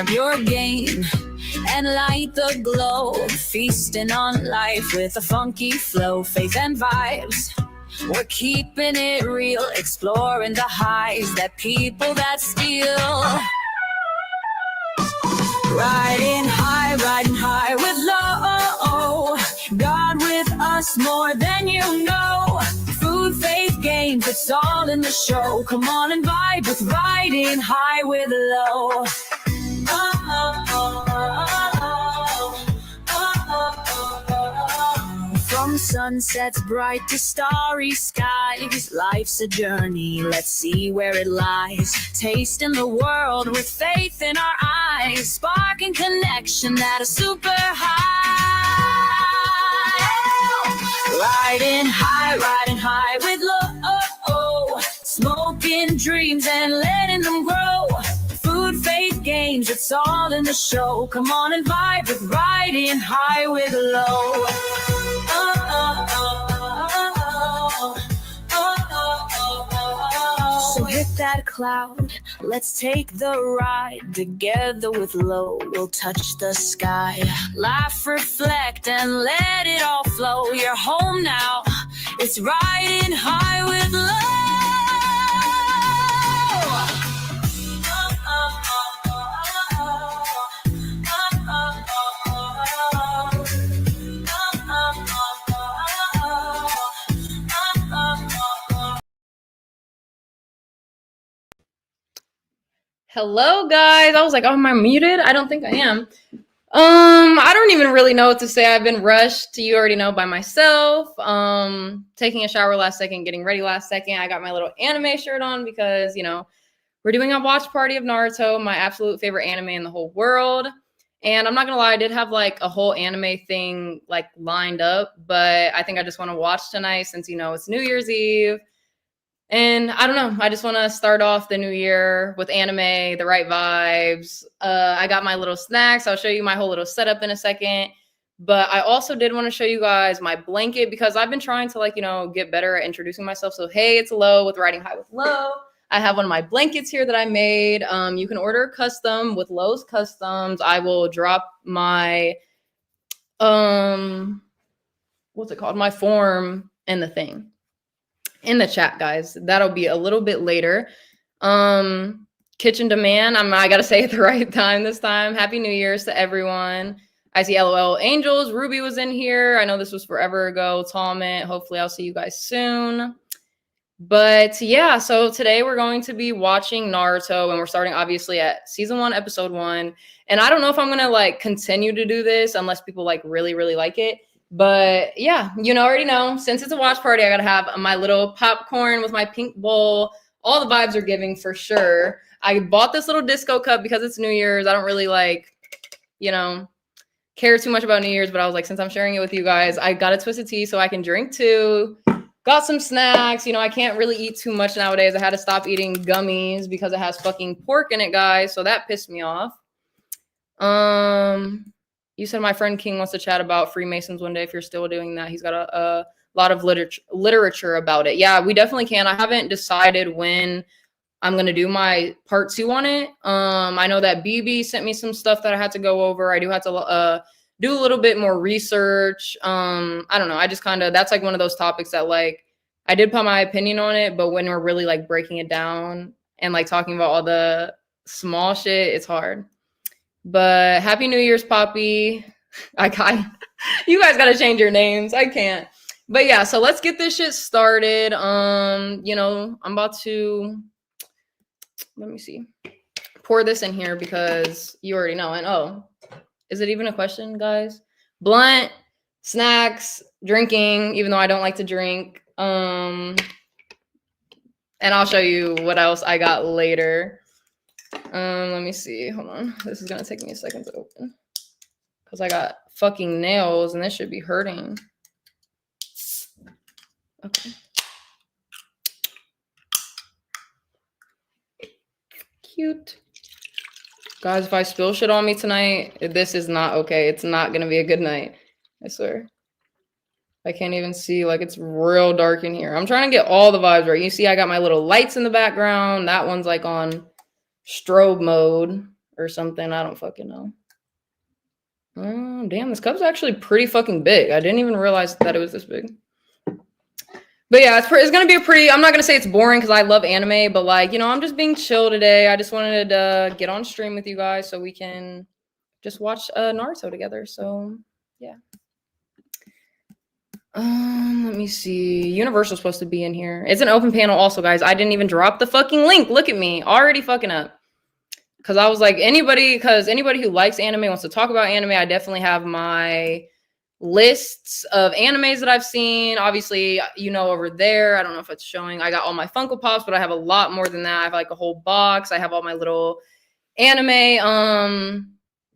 up your game and light the glow. Feasting on life with a funky flow, faith and vibes. We're keeping it real, exploring the highs that people that steal. Riding high with low. God with us more than you know. Food, faith, games, it's all in the show. Come on and vibe with riding high with low. From sunsets bright to starry skies, life's a journey, let's see where it lies. Tasting the world with faith in our eyes, sparking connection at a super high. Riding high with low. Smoking dreams and letting them grow. Food, faith, games, it's all in the show. Come on and vibe with riding high with low. So hit that cloud, let's take the ride. Together with low, we'll touch the sky. Laugh, reflect, and let it all flow. You're home now, it's riding high with low. Hello guys, I was like, oh, am I muted? I don't think I am. I don't even really know what to say. I've been rushed, you already know, by myself. Taking a shower last second, getting ready last second. I got my little anime shirt on because, you know, we're doing a watch party of Naruto, my absolute favorite anime in the whole world. And I'm not gonna lie, I did have like a whole anime thing like lined up, but I think I just want to watch tonight since, you know, it's New Year's Eve. And I don't know, I just want to start off the new year with anime, the right vibes. I got my little snacks. I'll show you my whole little setup in a second. But I also did want to show you guys my blanket because I've been trying to, like, you know, get better at introducing myself. So, hey, it's Low with Riding High with Low. I have one of my blankets here that I made. You can order custom with Low's Customs. I will drop my, what's it called? My form in the thing. In the chat, guys. That'll be a little bit later. Kitchen Demand. I gotta say it the right time this time. Happy New Year's to everyone. I see LOL Angels. Ruby was in here. I know this was forever ago. Talmit. Hopefully I'll see you guys soon. But yeah, so today we're going to be watching Naruto, and we're starting obviously at season 1, episode 1. And I don't know if I'm gonna like continue to do this unless people like really, really like it. But yeah, you know, already know, since it's a watch party, I gotta have my little popcorn with my pink bowl. All the vibes are giving for sure. I bought this little disco cup because it's New Year's. I don't really like, you know, care too much about New Year's, but I was like, since I'm sharing it with you guys, I got a twisted tea so I can drink too. Got some snacks. You know, I can't really eat too much nowadays. I had to stop eating gummies because it has fucking pork in it, guys. So that pissed me off. You said my friend King wants to chat about Freemasons one day. If you're still doing that, he's got a lot of literature about it. Yeah, we definitely can. I haven't decided when I'm going to do my part 2 on it. I know that BB sent me some stuff that I had to go over. I do have to do a little bit more research. I don't know. I just kind of, that's like one of those topics that like, I did put my opinion on it, but when we're really like breaking it down and like talking about all the small shit, it's hard. But Happy New Year's, Poppy. You guys got to change your names. I can't. But yeah, so let's get this shit started. You know, I'm about to, let me see, pour this in here because you already know. And oh, is it even a question, guys? Blunt, snacks, drinking, even though I don't like to drink. And I'll show you what else I got later. Let me see. Hold on. This is gonna take me a second to open because I got fucking nails and this should be hurting. Okay. Cute. Guys, if I spill shit on me tonight, this is not okay. It's not gonna be a good night. I swear. I can't even see. Like, it's real dark in here. I'm trying to get all the vibes right. You see, I got my little lights in the background. That one's like on strobe mode or something. I don't fucking know. Damn, this cup's actually pretty fucking big. I didn't even realize that it was this big. But yeah, it's gonna be a pretty. I'm not gonna say it's boring because I love anime, but like, you know, I'm just being chill today. I just wanted to get on stream with you guys so we can just watch Naruto together. So yeah. Let me see. Universal's supposed to be in here. It's an open panel also, guys. I didn't even drop the fucking link. Look at me, already fucking up. Because I was like, anybody who likes anime, wants to talk about anime, I definitely have my lists of animes that I've seen. Obviously, you know, over there, I don't know if it's showing. I got all my Funko Pops, but I have a lot more than that. I have like a whole box. I have all my little anime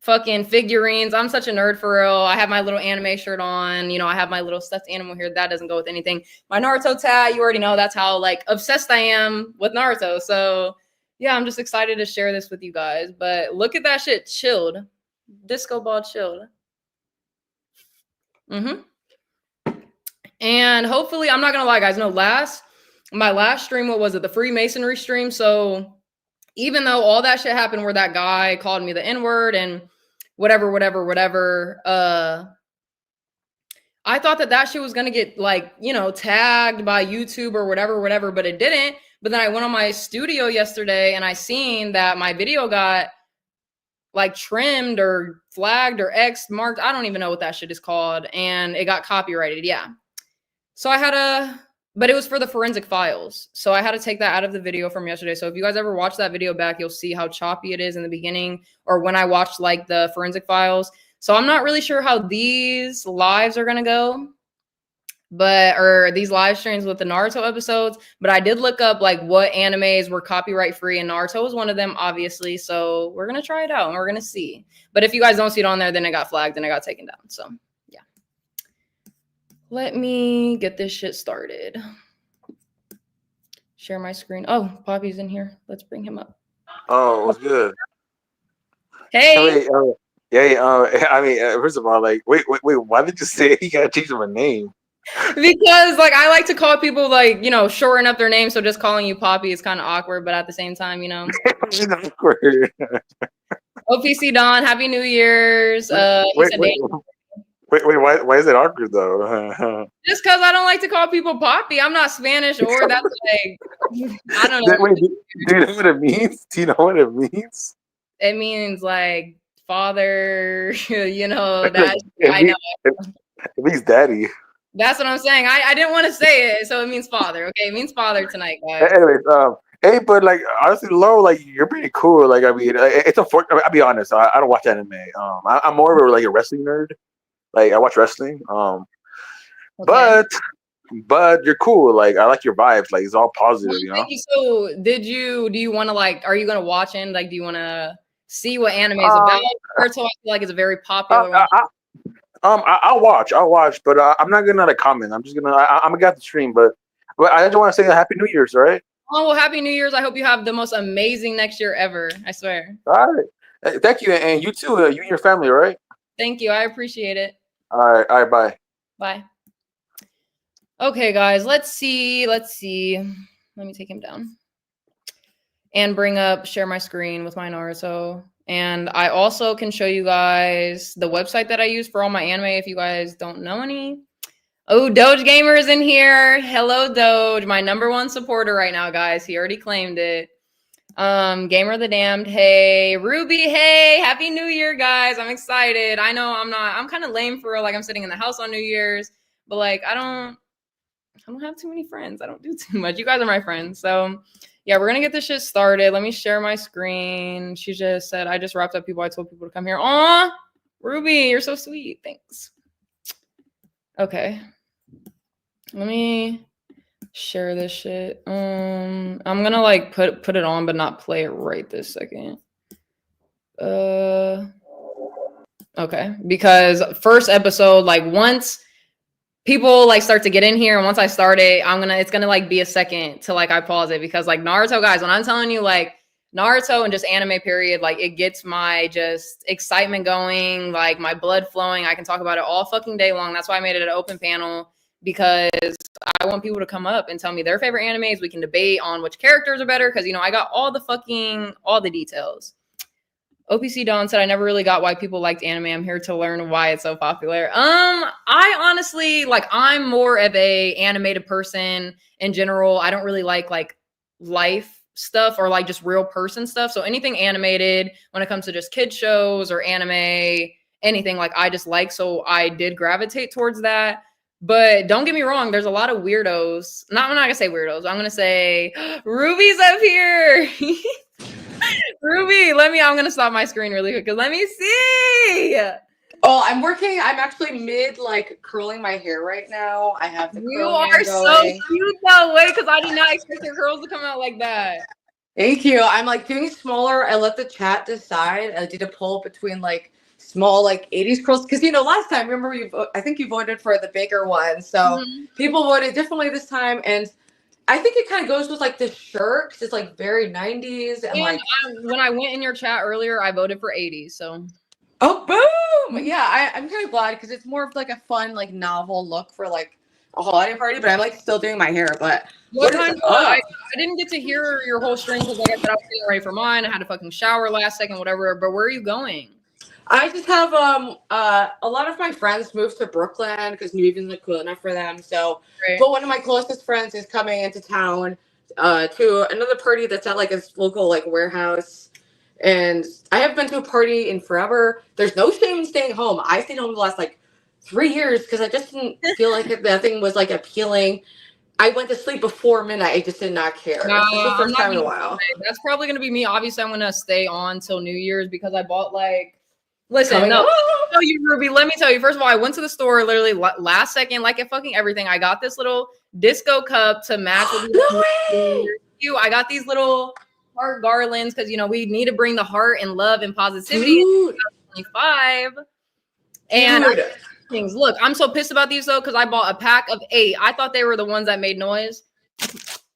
fucking figurines. I'm such a nerd for real. I have my little anime shirt on. You know, I have my little stuffed animal here. That doesn't go with anything. My Naruto tat, you already know that's how like obsessed I am with Naruto. So yeah, I'm just excited to share this with you guys. But look at that shit chilled. Disco ball chilled. And hopefully, I'm not gonna lie, guys. No, my last stream, what was it? The Freemasonry stream. So even though all that shit happened where that guy called me the N-word and whatever, I thought that shit was gonna get like, you know, tagged by YouTube or whatever, but it didn't. But then I went on my studio yesterday and I seen that my video got like trimmed or flagged or X marked. I don't even know what that shit is called. And it got copyrighted. Yeah. So but it was for the forensic files. So I had to take that out of the video from yesterday. So if you guys ever watch that video back, you'll see how choppy it is in the beginning or when I watched like the forensic files. So I'm not really sure how these lives are going to go. Or these live streams with the Naruto episodes, but I did look up like what animes were copyright free, and Naruto was one of them, obviously. So we're gonna try it out and we're gonna see. But if you guys don't see it on there, then it got flagged and it got taken down. So yeah, let me get this shit started. Share my screen. Oh, Poppy's in here. Let's bring him up. Oh, what's good? Hey. I mean, first of all, like, wait, why did you say you gotta change my name? Because like I like to call people like, you know, shorten up their name, so just calling you Poppy is kind of awkward, but at the same time, you know. Awkward. OPC Don, Happy New Year's. Wait, why is it awkward though? Just because I don't like to call people Poppy. I'm not Spanish or that's like I don't know. Wait, do you know what it means? Do you know what it means? It means like father, you know, that I know. It means daddy. That's what I'm saying. I didn't want to say it, so it means father. Okay, it means father tonight, guys. Anyways, hey, but like honestly, Lo, like you're pretty cool. Like I mean, it's unfortunate. I'll be honest. I don't watch anime. I'm more of like a wrestling nerd. Like I watch wrestling. Okay. But you're cool. Like I like your vibes. Like it's all positive, you know. Thank you. So, do you want to like? Are you gonna watch in? Like, do you want to see what anime is about? Naruto, I feel like it's a very popular one. I'll watch, but I'm not gonna like comment. I'm just gonna I'm gonna get the stream, but I just want to say Happy New Year's, right? Oh well, Happy New Year's! I hope you have the most amazing next year ever. I swear. All right, thank you, and you too. You and your family, right? Thank you. I appreciate it. All right, bye. Bye. Okay, guys. Let's see. Let me take him down and share my screen with my Naruto. And I also can show you guys the website that I use for all my anime if you guys don't know any. Oh, Doge Gamer is in here. Hello, Doge. My #1 supporter right now, guys. He already claimed it. Gamer the Damned. Hey, Ruby. Hey, Happy New Year, guys. I'm excited. I know I'm kind of lame for real. Like I'm sitting in the house on New Year's, but like I don't have too many friends. I don't do too much. You guys are my friends. So yeah, we're gonna get this shit started. Let me share my screen. She just said, I just wrapped up people. I told people to come here. Aw, Ruby, you're so sweet. Thanks. Okay. Let me share this shit. I'm gonna like put it on, but not play it right this second. Okay. Because first episode, like once people like start to get in here and once I start it, it's gonna like be a second till like I pause it because like Naruto, guys, when I'm telling you like Naruto and just anime period, like it gets my just excitement going, like my blood flowing. I can talk about it all fucking day long. That's why I made it an open panel because I want people to come up and tell me their favorite animes. We can debate on which characters are better because you know I got all the details. OPC Dawn said, I never really got why people liked anime. I'm here to learn why it's so popular. I honestly, like, I'm more of a animated person in general. I don't really like life stuff or like just real person stuff. So anything animated when it comes to just kid shows or anime, anything like I just like. So I did gravitate towards that. But don't get me wrong, there's a lot of weirdos. I'm not gonna say weirdos. I'm gonna say Ruby's up here. Ruby, I'm gonna stop my screen really quick because let me see. Oh, I'm actually mid like curling my hair right now. I have the You curl are hair so going. cute that way because I did not expect your curls to come out like that. Thank you. I'm like doing smaller. I let the chat decide. I did a poll between like small like 80s curls because last time remember I think you voted for the bigger one. So people voted differently this time, and I think it kind of goes with like the shirt because it's like very 90s and like when I went in your chat earlier, I voted for 80s. So oh boom, yeah, I'm kind of glad because it's more of like a fun like novel look for like a holiday party. But I'm like still doing my hair. But I didn't get to hear your whole string because like I said I was getting ready for mine. I had to fucking shower last second, whatever. But where are you going? I just have a lot of my friends moved to Brooklyn because New Haven's like cool enough for them. So, Right. But one of my closest friends is coming into town to another party that's at like a local like warehouse. And I haven't been to a party in forever. There's no shame in staying home. I stayed home the last like 3 years because I just didn't feel like that thing was like appealing. I went to sleep before midnight. I just did not care. No, This is the first time in a while. That's probably gonna be me. Obviously, I'm gonna stay on till New Year's because I bought like. Listen, let me tell you, Ruby. Let me tell you. First of all, I went to the store literally last second, like at fucking everything. I got this little disco cup to match with you. I got these little heart garlands because we need to bring the heart and love and positivity in 2025. And things. Look, I'm so pissed about these though because I bought a pack of 8. I thought they were the ones that made noise.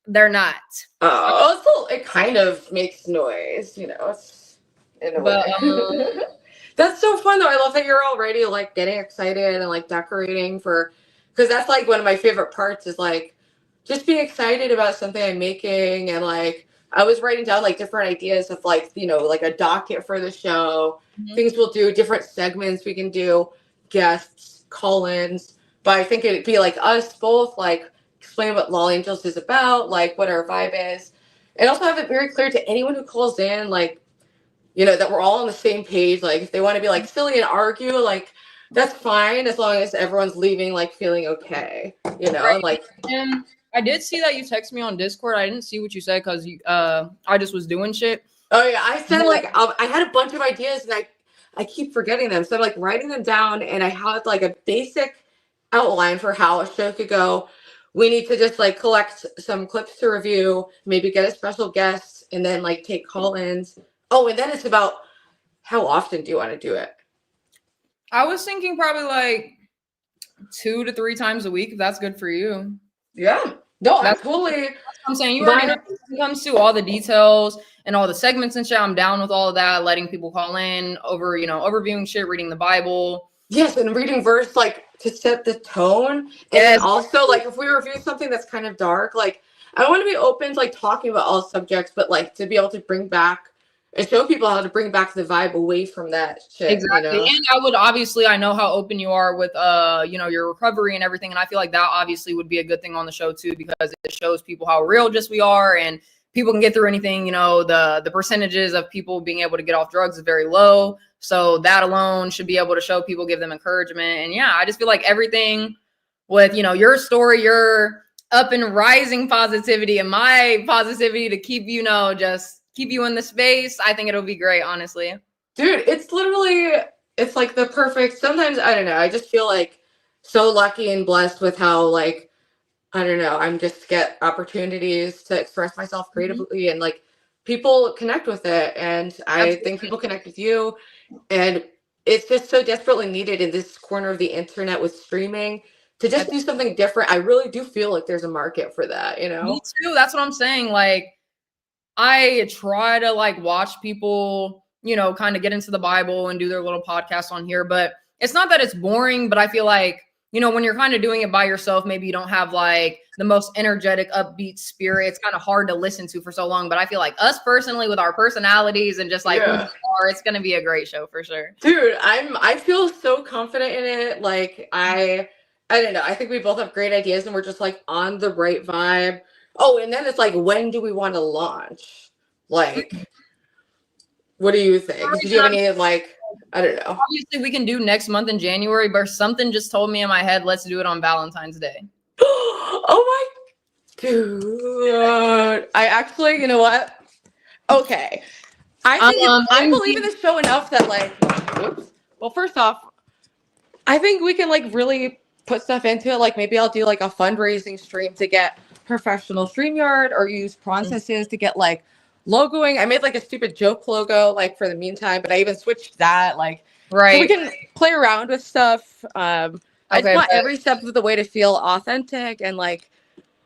They're not. Oh, it kind of makes noise, It's in a way. That's so fun though. I love that you're already like getting excited and like decorating because that's like one of my favorite parts is like just being excited about something I'm making. And like I was writing down like different ideas of like like a docket for the show, things we'll do, different segments we can do, guests, call-ins. But I think it'd be like us both like explain what Lol Angels is about, like what our vibe is, and also have it very clear to anyone who calls in, like that we're all on the same page. Like if they want to be like silly and argue, like that's fine as long as everyone's leaving like feeling okay, Right. like. And I did see that you texted me on Discord. I didn't see what you said because I just was doing shit. Oh yeah, I said like I had a bunch of ideas and I keep forgetting them, so I'm like writing them down, and I had like a basic outline for how a show could go. We need to just like collect some clips to review, maybe get a special guest, and then like take call-ins. Oh, and then it's about how often do you want to do it? I was thinking probably like 2 to 3 times a week, if that's good for you. Yeah. No, that's totally. That's what I'm saying. You already know when it comes to all the details and all the segments and shit. I'm down with all of that, letting people call in, overviewing shit, reading the Bible. Yes, and reading verse like to set the tone. And also like if we review something that's kind of dark, like I want to be open to like talking about all subjects, but like to be able to bring back and show people how to bring back the vibe away from that shit. Exactly. And I would obviously, I know how open you are with your recovery and everything. And I feel like that obviously would be a good thing on the show too, because it shows people how real just we are and people can get through anything. The percentages of people being able to get off drugs is very low. So that alone should be able to show people, give them encouragement. And yeah, I just feel like everything with, your story, your up and rising positivity and my positivity to keep, just keep you in the space. I think it'll be great, honestly. Dude, it's like the perfect, sometimes, I don't know, I just feel like so lucky and blessed with how like, I don't know, I'm just get opportunities to express myself creatively and like people connect with it. And I think people connect with you. And it's just so desperately needed in this corner of the internet with streaming to just do something different. I really do feel like there's a market for that, Me too. That's what I'm saying. Like, I try to like watch people, kind of get into the Bible and do their little podcast on here, but it's not that it's boring, but I feel like you know, when you're kind of doing it by yourself, maybe you don't have like the most energetic, upbeat spirit. It's kind of hard to listen to for so long. But I feel like us personally, with our personalities and just like who we are, it's gonna be a great show for sure. Dude, I feel so confident in it. Like I don't know. I think we both have great ideas and we're just like on the right vibe. Oh, and then it's like, when do we want to launch? Like, what do you think? Do you have any like, I don't know. Obviously, we can do next month in January, but something just told me in my head, let's do it on Valentine's Day. Oh my dude. I actually, you know what? Okay. I believe in this show enough that like, whoops. Well, first off, I think we can like really put stuff into it. Like maybe I'll do like a fundraising stream to get professional StreamYard, or use processes to get like logoing. I made like a stupid joke logo like for the meantime, but I even switched that. Like, right. So we can play around with stuff. I just want every step of the way to feel authentic and like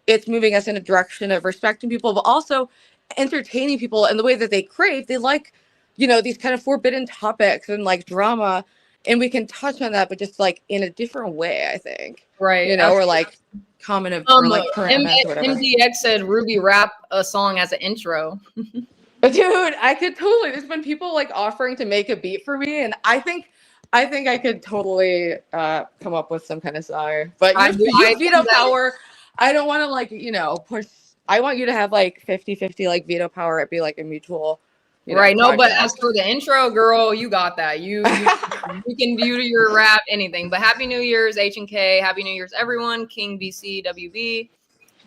it's moving us in a direction of respecting people, but also entertaining people in the way that they crave. They like, you know, these kind of forbidden topics and like drama, and we can touch on that, but just like in a different way, I think. Right. You know, or like common or like current events or whatever. MDX said Ruby rap a song as an intro. Dude, I could totally. There's been people like offering to make a beat for me, and I think I could totally come up with some kind of song. But you veto power. I don't want to like, you know, push. I want you to have like 50-50 like veto power. It'd be like a mutual. You know, right. No, project. but as for the intro, girl, you got that. You can do your rap, anything. But Happy New Year's, H&K. Happy New Year's, everyone. King BC, WB.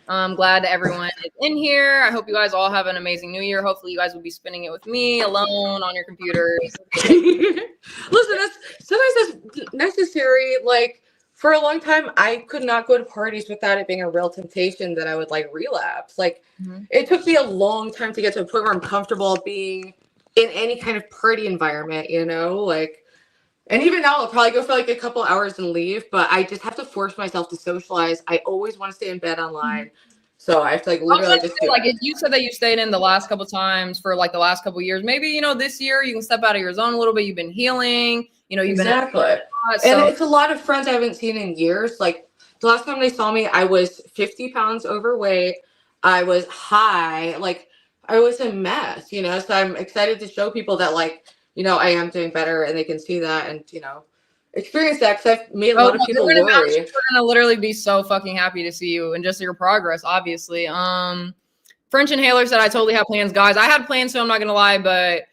I'm glad that everyone is in here. I hope you guys all have an amazing New Year. Hopefully, you guys will be spending it with me alone on your computers. Listen, sometimes that's necessary. Like, for a long time, I could not go to parties without it being a real temptation that I would like relapse. Like, it took me a long time to get to a point where I'm comfortable being in any kind of party environment, you know? Like, and even now, I'll probably go for like a couple hours and leave, but I just have to force myself to socialize. I always want to stay in bed online. So I have to like literally just do like it. You said that you stayed in the last couple times for like the last couple years. Maybe, you know, this year you can step out of your zone a little bit. You've been healing, you know, you've been and it's a lot of friends I haven't seen in years. Like the last time they saw me, I was 50 pounds overweight. I was high, like I was a mess, you know. So I'm excited to show people that like, you know, I am doing better and they can see that and, you know, experience that because I've made a lot of people worry. We're gonna literally be so fucking happy to see you and just your progress, obviously. French Inhaler said I totally have plans, guys. I had plans too, I'm not gonna lie, but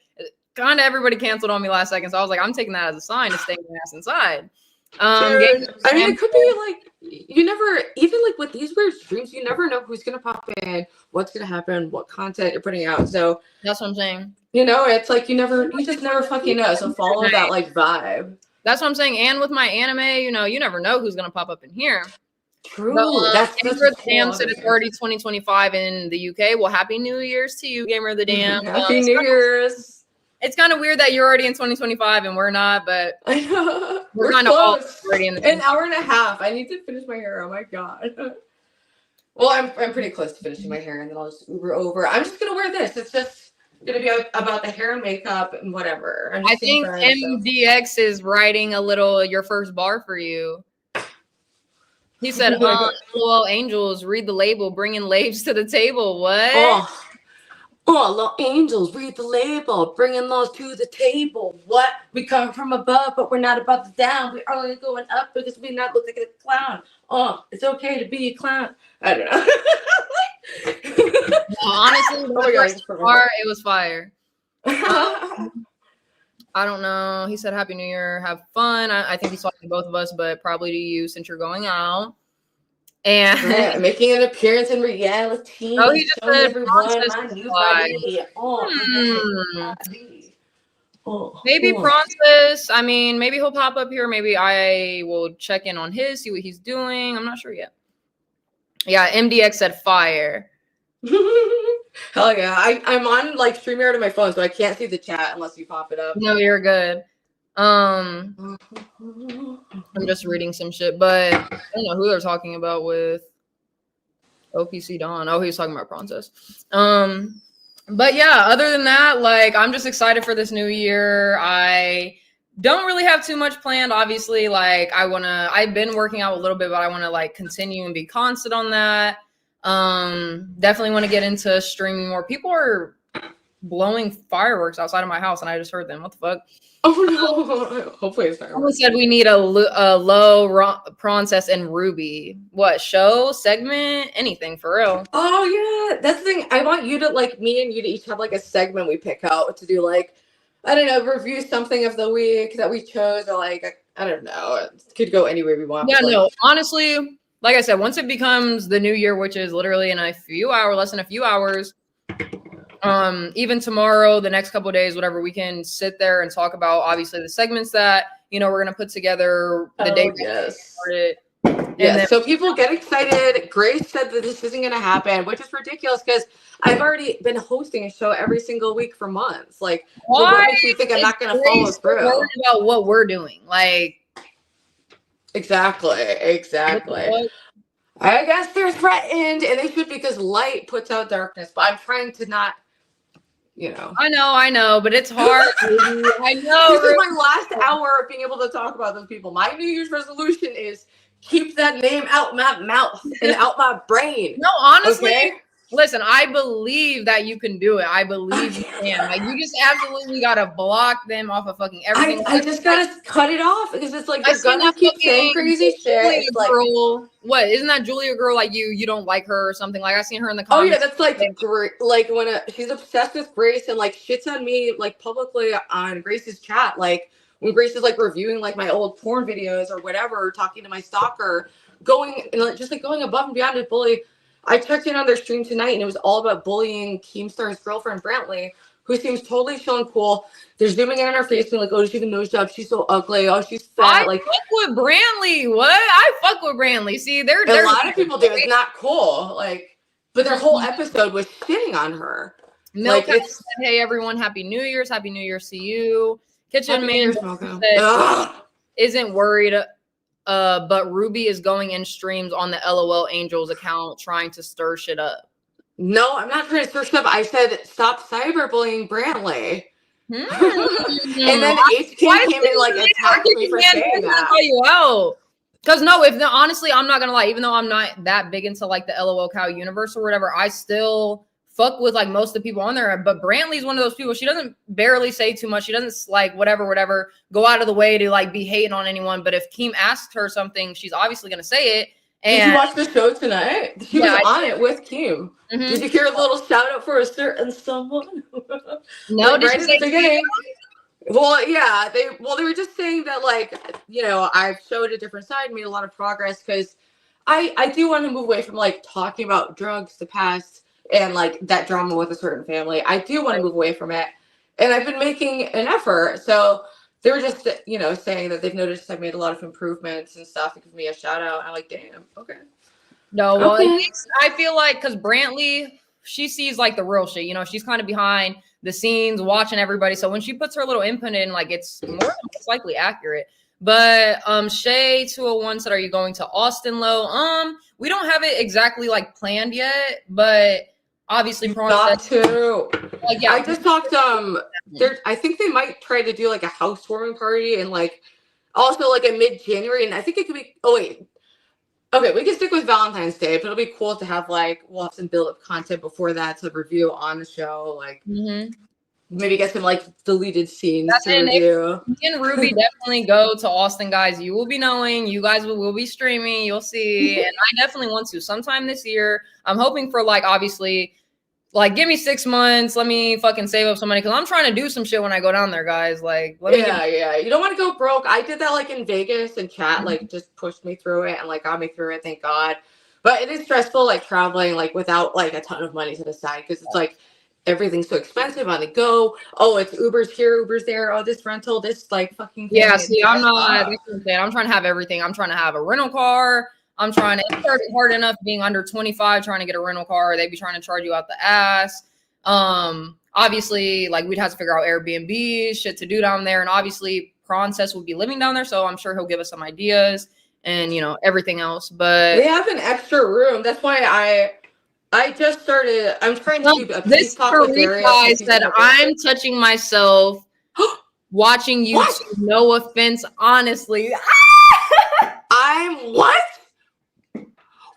kind of everybody canceled on me last second, so I was like, I'm taking that as a sign to stay my ass inside. Dude, I mean, it could be like you never, even like with these weird streams, you never know who's gonna pop in, what's gonna happen, what content you're putting out. So that's what I'm saying. You know, it's like you just never fucking know. So follow that like vibe. That's what I'm saying. And with my anime, you know, you never know who's gonna pop up in here. True. That's Gamer the Dam said it's already 2025 in the UK. Well, happy New Year's to you, Gamer the Dam. Happy New Year's. It's kind of weird that you're already in 2025 and we're not, but I know. we're kind of all already in the an hour and a half. I need to finish my hair. Oh my god. Well, I'm pretty close to finishing my hair, and then I'll just Uber over. I'm just gonna wear this. It's just gonna be about the hair and makeup and whatever. I think MDX is writing a little your first bar for you. He said, "LOL angels, read the label, bringing labes to the table." What? Oh, little angels, read the label, bringing those to the table. What? We come from above, but we're not above the down. We're only going up because we not look like a clown. Oh, it's okay to be a clown. I don't know. Honestly, it was fire. I don't know. He said, Happy New Year. Have fun. I think he's talking to both of us, but probably to you since you're going out. And making an appearance in reality. Oh, he just said maybe Francis. I mean, maybe he'll pop up here. Maybe I will check in on his, see what he's doing. I'm not sure yet. Yeah, MDX said fire. Hell yeah. I'm on like StreamYard on my phone, so I can't see the chat unless you pop it up. No, you're good. I'm just reading some shit, but I don't know who they're talking about with OPC Dawn. Oh, he was talking about Princess. But yeah, other than that, like I'm just excited for this new year. I don't really have too much planned. Obviously, like I've been working out a little bit, but I want to like continue and be constant on that. Definitely want to get into streaming more. People are blowing fireworks outside of my house, and I just heard them. What the fuck? Oh no! Hopefully it's Someone said we need a low process and Ruby. What show, segment, anything for real? Oh yeah, that's the thing. I want you to like me and you to each have like a segment we pick out to do, like, I don't know, review something of the week that we chose, or like I don't know, it could go anywhere we want. Yeah, but, like, no, honestly, like I said, once it becomes the new year, which is literally in a few hours, less than a few hours. Even tomorrow, the next couple of days, whatever, we can sit there and talk about obviously the segments that, you know, we're gonna put together the day we started. Yeah, so people get excited. Grace said that this isn't gonna happen, which is ridiculous because I've already been hosting a show every single week for months. Like, what makes you think I'm not gonna follow through? Worried about what we're doing, like. Exactly. I guess they're threatened, and they should, because light puts out darkness. But I'm trying to not, you know. I know, but it's hard. I know. This is my last hour of being able to talk about those people. My New Year's resolution is keep that name out my mouth and out my brain. No, honestly. Okay? Listen, I believe that you can do it. I believe you can. Like, you just absolutely gotta block them off of fucking everything. I just gotta cut it off, because it's like they're gonna keep saying crazy shit. It's girl, like, what? Isn't that Julia girl? Like you don't like her or something? Like I seen her in the comments. Oh yeah, that's like great. Like when she's obsessed with Grace and like shits on me like publicly on Grace's chat. Like when Grace is like reviewing like my old porn videos or whatever, talking to my stalker, going and like, just like going above and beyond to bully. I checked in on their stream tonight, and it was all about bullying Keemstar's girlfriend, Brantley, who seems totally chill and cool. They're zooming in on her face, being like, oh, she have a nose job. She's so ugly. Oh, she's fat. I fuck with Brantley. What? I fuck with Brantley. See, a lot of people do. It's not cool. Like, but their whole episode was shitting on her. Milk said, hey, everyone, Happy New Year's. Happy New Year's to you. Kitchen Man isn't worried. But Ruby is going in streams on the LOL Angels account trying to stir shit up. No, I'm not trying to stir shit up. I said stop cyberbullying Brantley. And then HK came and like attacked me for saying that. Call you out. Because no, honestly, I'm not gonna lie. Even though I'm not that big into like the LOL Cow universe or whatever, I still fuck with like most of the people on there. But Brantley's one of those people. She doesn't barely say too much. She doesn't like whatever go out of the way to like be hating on anyone. But if Keem asks her something, she's obviously gonna say it. And did you watch the show tonight? She was on it with Keem. Mm-hmm. Did you hear a little shout out for a certain someone? No, like, right at the beginning. Well, yeah, they were just saying that, like, you know, I've showed a different side, made a lot of progress, because I do want to move away from like talking about drugs, the past, and like that drama with a certain family. I do want to move away from it, and I've been making an effort. So they were just, you know, saying that they've noticed I've made a lot of improvements and stuff. They give me a shout out. I'm like, damn, okay. No, well, okay. I feel like because Brantley, she sees like the real shit. You know, she's kind of behind the scenes watching everybody. So when she puts her little input in, like it's more than most likely accurate. But Shay 201 said, are you going to Austin Low? We don't have it exactly like planned yet, but obviously got to. Like, yeah, I just talked I think they might try to do like a housewarming party and like also like a mid-January, and I think it could be okay, we can stick with Valentine's Day, but it'll be cool to have like we'll have some build-up content before that to review on the show, like maybe get some like deleted scenes to review. Me and Ruby definitely go to Austin, guys. You will be knowing. You guys will be streaming. You'll see. And I definitely want to sometime this year. I'm hoping for like obviously like give me 6 months. Let me fucking save up some money because I'm trying to do some shit when I go down there, guys. Like yeah. You don't want to go broke. I did that like in Vegas, and chat like just pushed me through it and like got me through it. Thank God. But it is stressful like traveling like without like a ton of money to the side because it's like everything's so expensive on the go. Oh, it's Uber's here, Uber's there. Oh, this rental, this like fucking thing. Yeah, see, I'm not. I'm trying to have everything. I'm trying to have a rental car. I'm trying to. It's hard enough being under 25 trying to get a rental car. They be trying to charge you out the ass. Obviously, like we'd have to figure out Airbnb shit to do down there, and obviously, Princess would be living down there, so I'm sure he'll give us some ideas and you know everything else. But they have an extra room. That's why I just started. I'm trying to keep a this Kareem guy said I'm touching myself. watching YouTube. What? No offense, honestly. I'm what?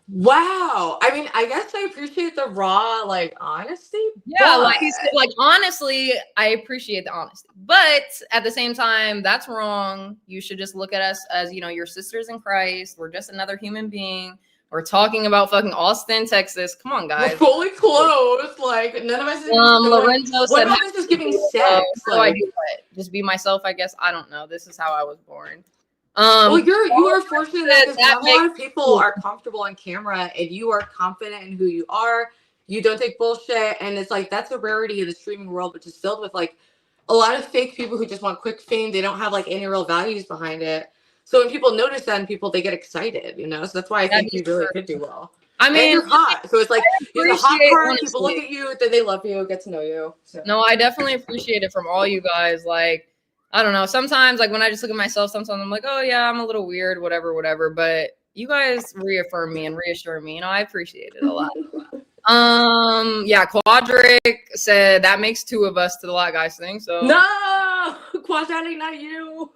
Wow. I mean, I guess I appreciate the raw, like, honesty. Yeah, but... like he said, like honestly, I appreciate the honesty, but at the same time, that's wrong. You should just look at us as, you know, your sisters in Christ. We're just another human being. We're talking about fucking Austin, Texas. Come on, guys. We're fully clothed. Like, none of us is Lorenzo what said, about this is giving sex? How do I Like, do what? Just be myself, I guess. I don't know. This is how I was born. well, you are fortunate that because that not a lot of people are comfortable on camera, and you are confident in who you are. You don't take bullshit, and it's like that's a rarity in the streaming world, which is filled with like a lot of fake people who just want quick fame. They don't have like any real values behind it. So when people notice that, and people they get excited, you know. So that's why I think you really could do well. I mean, and you're hot, so it's like you're the hot part. Honestly. People look at you, then they love you, get to know you. So. No, I definitely appreciate it from all you guys. Like, I don't know. Sometimes, like when I just look at myself, sometimes I'm like, oh yeah, I'm a little weird, whatever. But you guys reaffirm me and reassure me. You know, I appreciate it a lot. Yeah, Quadric said that makes 2 of us to the lot guys thing. So no, Quadric, not you.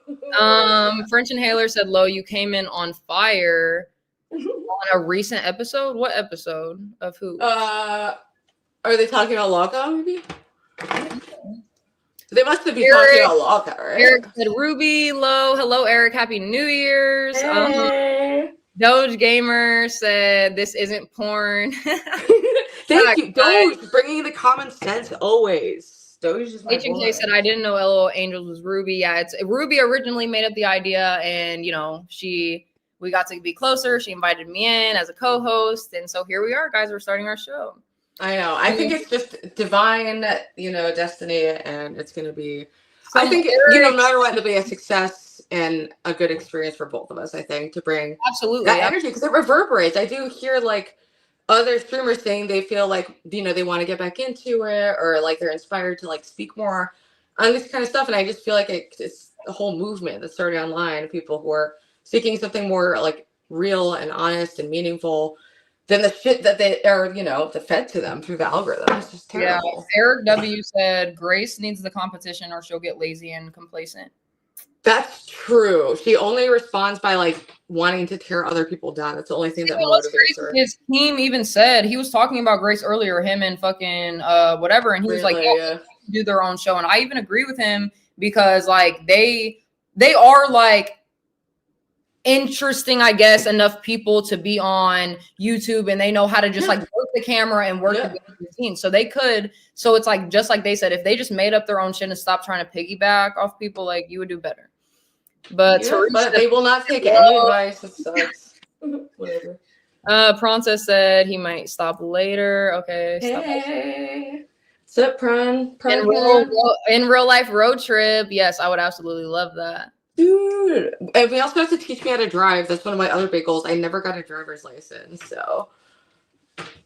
French Inhaler said, Lo, you came in on fire on a recent episode. What episode of who? Are they talking about Loco, maybe? They must have been talking about Loco, right? Eric said, Ruby, Lo, hello, Eric, happy New Year's. Hey. Doge Gamer said, this isn't porn. Thank you, Doge, bringing the common sense always. Doge is my HMK said, I didn't know LOL Angels was Ruby. Yeah, it's Ruby originally made up the idea, and you know, we got to be closer. She invited me in as a co-host, and so here we are, guys. We're starting our show. I know. I think it's just divine, you know, destiny, and it's going to be. I think you know, no matter what, it'll be a success and a good experience for both of us. I think to bring that energy because it reverberates. I do hear like other streamers saying they feel like you know they want to get back into it or like they're inspired to like speak more on this kind of stuff, and I just feel like it's a whole movement that's starting online. People who are seeking something more like real and honest and meaningful than the shit that they are, you know, fed to them through the algorithm. It's just terrible. Yeah. Eric W said Grace needs the competition or she'll get lazy and complacent. That's true. She only responds by like wanting to tear other people down. That's the only thing that motivates her. His team even said he was talking about Grace earlier, him and fucking whatever, and he was like, yeah, do their own show. And I even agree with him because like they are like interesting, I guess, enough people to be on YouTube and they know how to just like work the camera and work the routine. So they could, so it's like just like they said, if they just made up their own shit and stopped trying to piggyback off people, like you would do better. But, but they will not take any advice. It sucks. Whatever. Pronsa said he might stop later. Okay. Hey. What's up, Pron? In real life road trip. Yes, I would absolutely love that. Dude, and we also have to teach me how to drive. That's one of my other big goals. I never got a driver's license, so.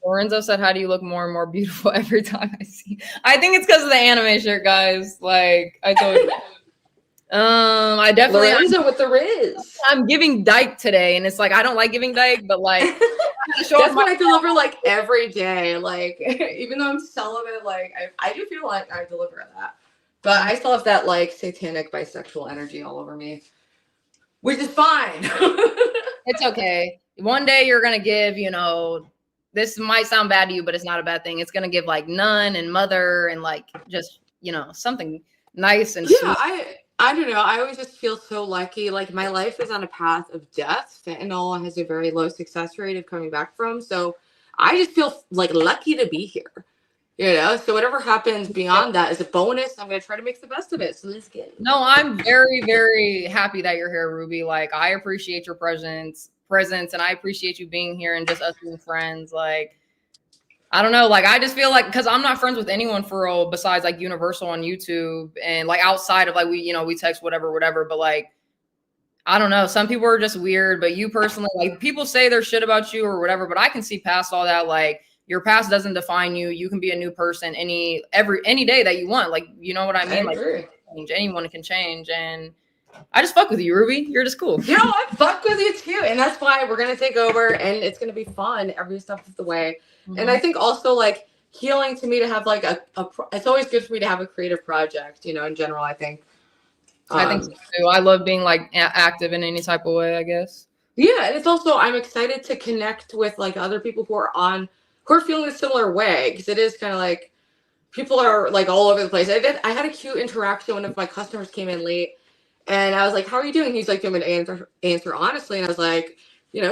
Lorenzo said, how do you look more and more beautiful every time I see? I think it's because of the anime shirt, guys. Like, I told you. I definitely Lorenzo with the Riz. I'm giving dyke today, and it's like I don't like giving dyke, but like that's what I deliver like every day. Like even though I'm celibate, like I do feel like I deliver that. But I still have that like satanic bisexual energy all over me, which is fine. It's okay. One day you're gonna give, you know, this might sound bad to you, but it's not a bad thing. It's gonna give like nun and mother and like just, you know, something nice and sweet. I don't know. I always just feel so lucky. Like my life is on a path of death. Fentanyl has a very low success rate of coming back from. So I just feel like lucky to be here. You know, so whatever happens beyond that is a bonus. I'm going to try to make the best of it. So let's get it. No, I'm very, very happy that you're here, Ruby. Like, I appreciate your presence, and I appreciate you being here and just us being friends. Like, I don't know. Like, I just feel like, because I'm not friends with anyone for real besides like Universal on YouTube and like outside of like we text whatever. But like, I don't know. Some people are just weird, but you personally, like people say their shit about you or whatever, but I can see past all that. Like, your past doesn't define you. You can be a new person any day that you want. Like, you know what I mean? Like, anyone can change. And I just fuck with you, Ruby. You're just cool. You know, I fuck with you too. And that's why we're going to take over and it's going to be fun every step of the way. Mm-hmm. And I think also like healing to me to have like it's always good for me to have a creative project, you know, in general, I think. I think so too. I love being like active in any type of way, I guess. Yeah, and it's also I'm excited to connect with like other people who are feeling a similar way, because it is kind of like people are like all over the place. I had a cute interaction. One of my customers came in late, and I was like, "How are you doing?" He's like, "Do you want me to answer honestly?" And I was like,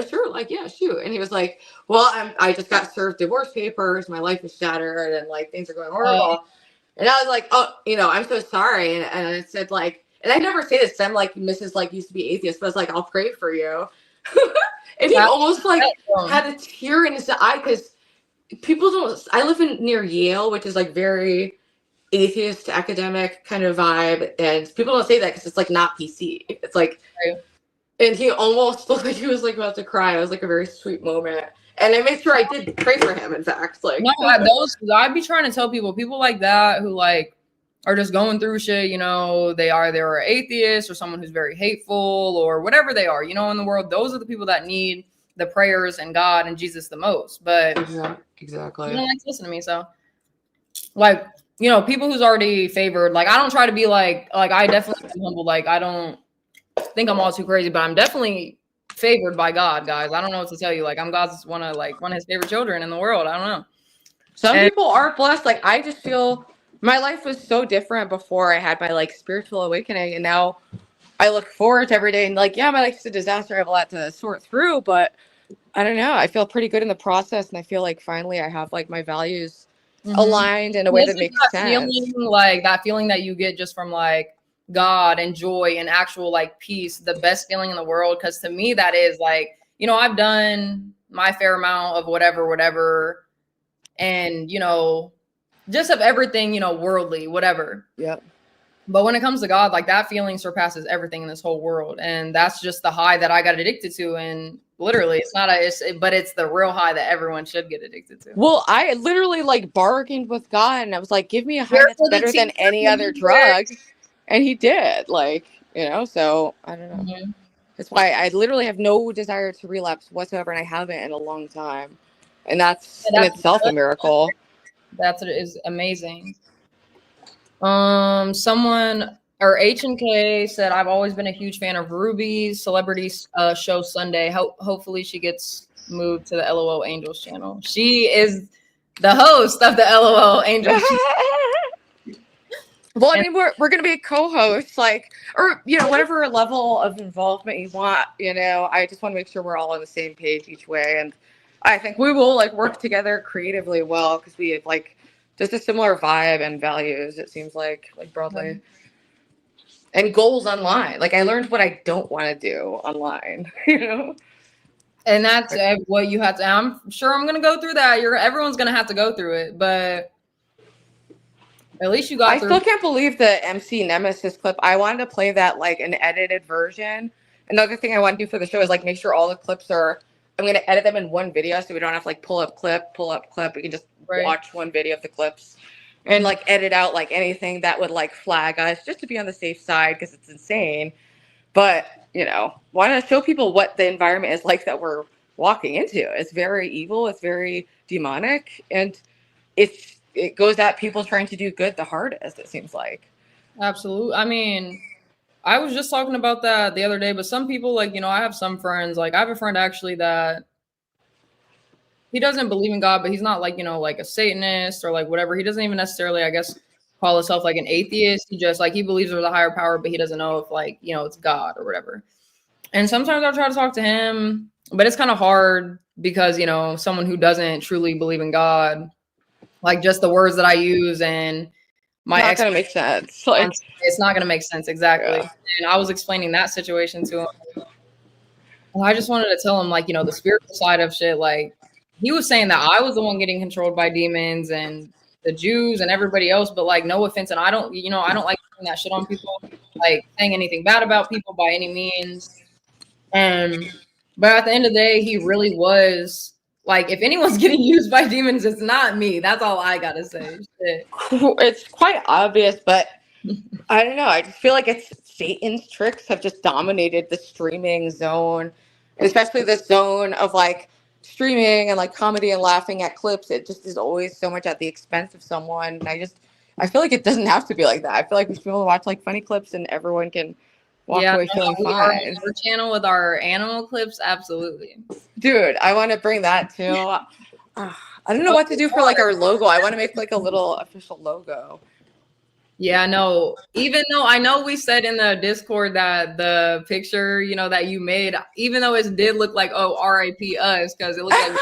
"Sure, like, yeah, shoot." And he was like, "Well, I just got served divorce papers. My life is shattered, and like things are going horrible." And I was like, "Oh, I'm so sorry." And I said like, and I never say this. I'm like, Mrs. like used to be atheist, but I was like, "I'll pray for you." And he almost like had a tear in his eye, because people don't. I live near Yale, which is like very atheist academic kind of vibe, and people don't say that because it's like not PC. It's like, and he almost looked like he was like about to cry. It was like a very sweet moment, and I made sure I did pray for him. In fact, like no, I'd be trying to tell people like that who like are just going through shit. They are atheists or someone who's very hateful or whatever they are. In the world, those are the people that need the prayers and God and Jesus the most. But exactly, you don't like to listen to me, so like. People who's already favored, like I don't try to be like I definitely am humble. Like I don't think I'm all too crazy, but I'm definitely favored by God, guys. I don't know what to tell you. Like I'm God's one of his favorite children in the world. I don't know. Some people are blessed. Like I just feel my life was so different before I had my like spiritual awakening, and now I look forward to every day. And like, yeah, my life's a disaster. I have a lot to sort through, but I don't know. I feel pretty good in the process, and I feel like finally I have like my values aligned in a way that makes sense. Like that feeling that you get just from like God and joy and actual like peace, the best feeling in the world. Because to me, that is like, I've done my fair amount of whatever, and just of everything, worldly, whatever. Yep. But when it comes to God, like that feeling surpasses everything in this whole world, and that's just the high that I got addicted to. And literally, but it's the real high that everyone should get addicted to. Well, I literally like bargained with God, and I was like, "Give me a high that's better than any other drug," and He did. Like, so I don't know. Mm-hmm. That's why I literally have no desire to relapse whatsoever, and I haven't in a long time, and that's in itself a miracle. That's is amazing. Someone or H&K said, I've always been a huge fan of Ruby's celebrity show Sunday. Hopefully she gets moved to the LOL Angels channel. She is the host of the LOL Angels. Well, I mean, we're going to be co-hosts, like, or, whatever level of involvement you want, I just want to make sure we're all on the same page each way. And I think we will like work together creatively well, because we have like just a similar vibe and values, it seems like broadly. And goals online. Like I learned what I don't want to do online, And that's what you have to. I'm sure I'm going to go through that. Everyone's going to have to go through it, but at least you got through. I still can't believe the MC Nemesis clip. I wanted to play that like an edited version. Another thing I want to do for the show is like make sure all the clips are. I'm going to edit them in one video, so we don't have to like pull up clip. We can just watch one video of the clips and like edit out like anything that would like flag us, just to be on the safe side, because it's insane. But want to show people what the environment is like that we're walking into. It's very evil. It's very demonic, and it goes at people trying to do good the hardest, it seems like. Absolutely. I mean, I was just talking about that the other day, but some people like, I have some friends, like I have a friend actually that he doesn't believe in God, but he's not like, like a Satanist or like whatever. He doesn't even necessarily, I guess, call himself like an atheist. He just like, he believes there's a higher power, but he doesn't know if like, it's God or whatever. And sometimes I'll try to talk to him, but it's kind of hard because, someone who doesn't truly believe in God, like just the words that I use and my not gonna make sense. Like, it's not gonna make sense, exactly. Yeah. And I was explaining that situation to him. And I just wanted to tell him, like, the spiritual side of shit. Like, he was saying that I was the one getting controlled by demons and the Jews and everybody else. But like, no offense, and I don't like putting that shit on people, like saying anything bad about people by any means. But at the end of the day, he really was. Like, if anyone's getting used by demons, it's not me. That's all I gotta say. Shit. It's quite obvious, but I don't know. I just feel like Satan's tricks have just dominated the streaming zone, and especially this zone of like streaming and like comedy and laughing at clips. It just is always so much at the expense of someone. And I feel like it doesn't have to be like that. I feel like we should be able to watch like funny clips and everyone can walk away feeling fine. Our channel with our animal clips, absolutely. Dude, I want to bring that too. I don't know what to do for like our logo. I want to make like a little official logo. Yeah, no. Even though I know we said in the Discord that the picture, you know, that you made, even though it did look like, oh, R.I.P. us, because it looked like,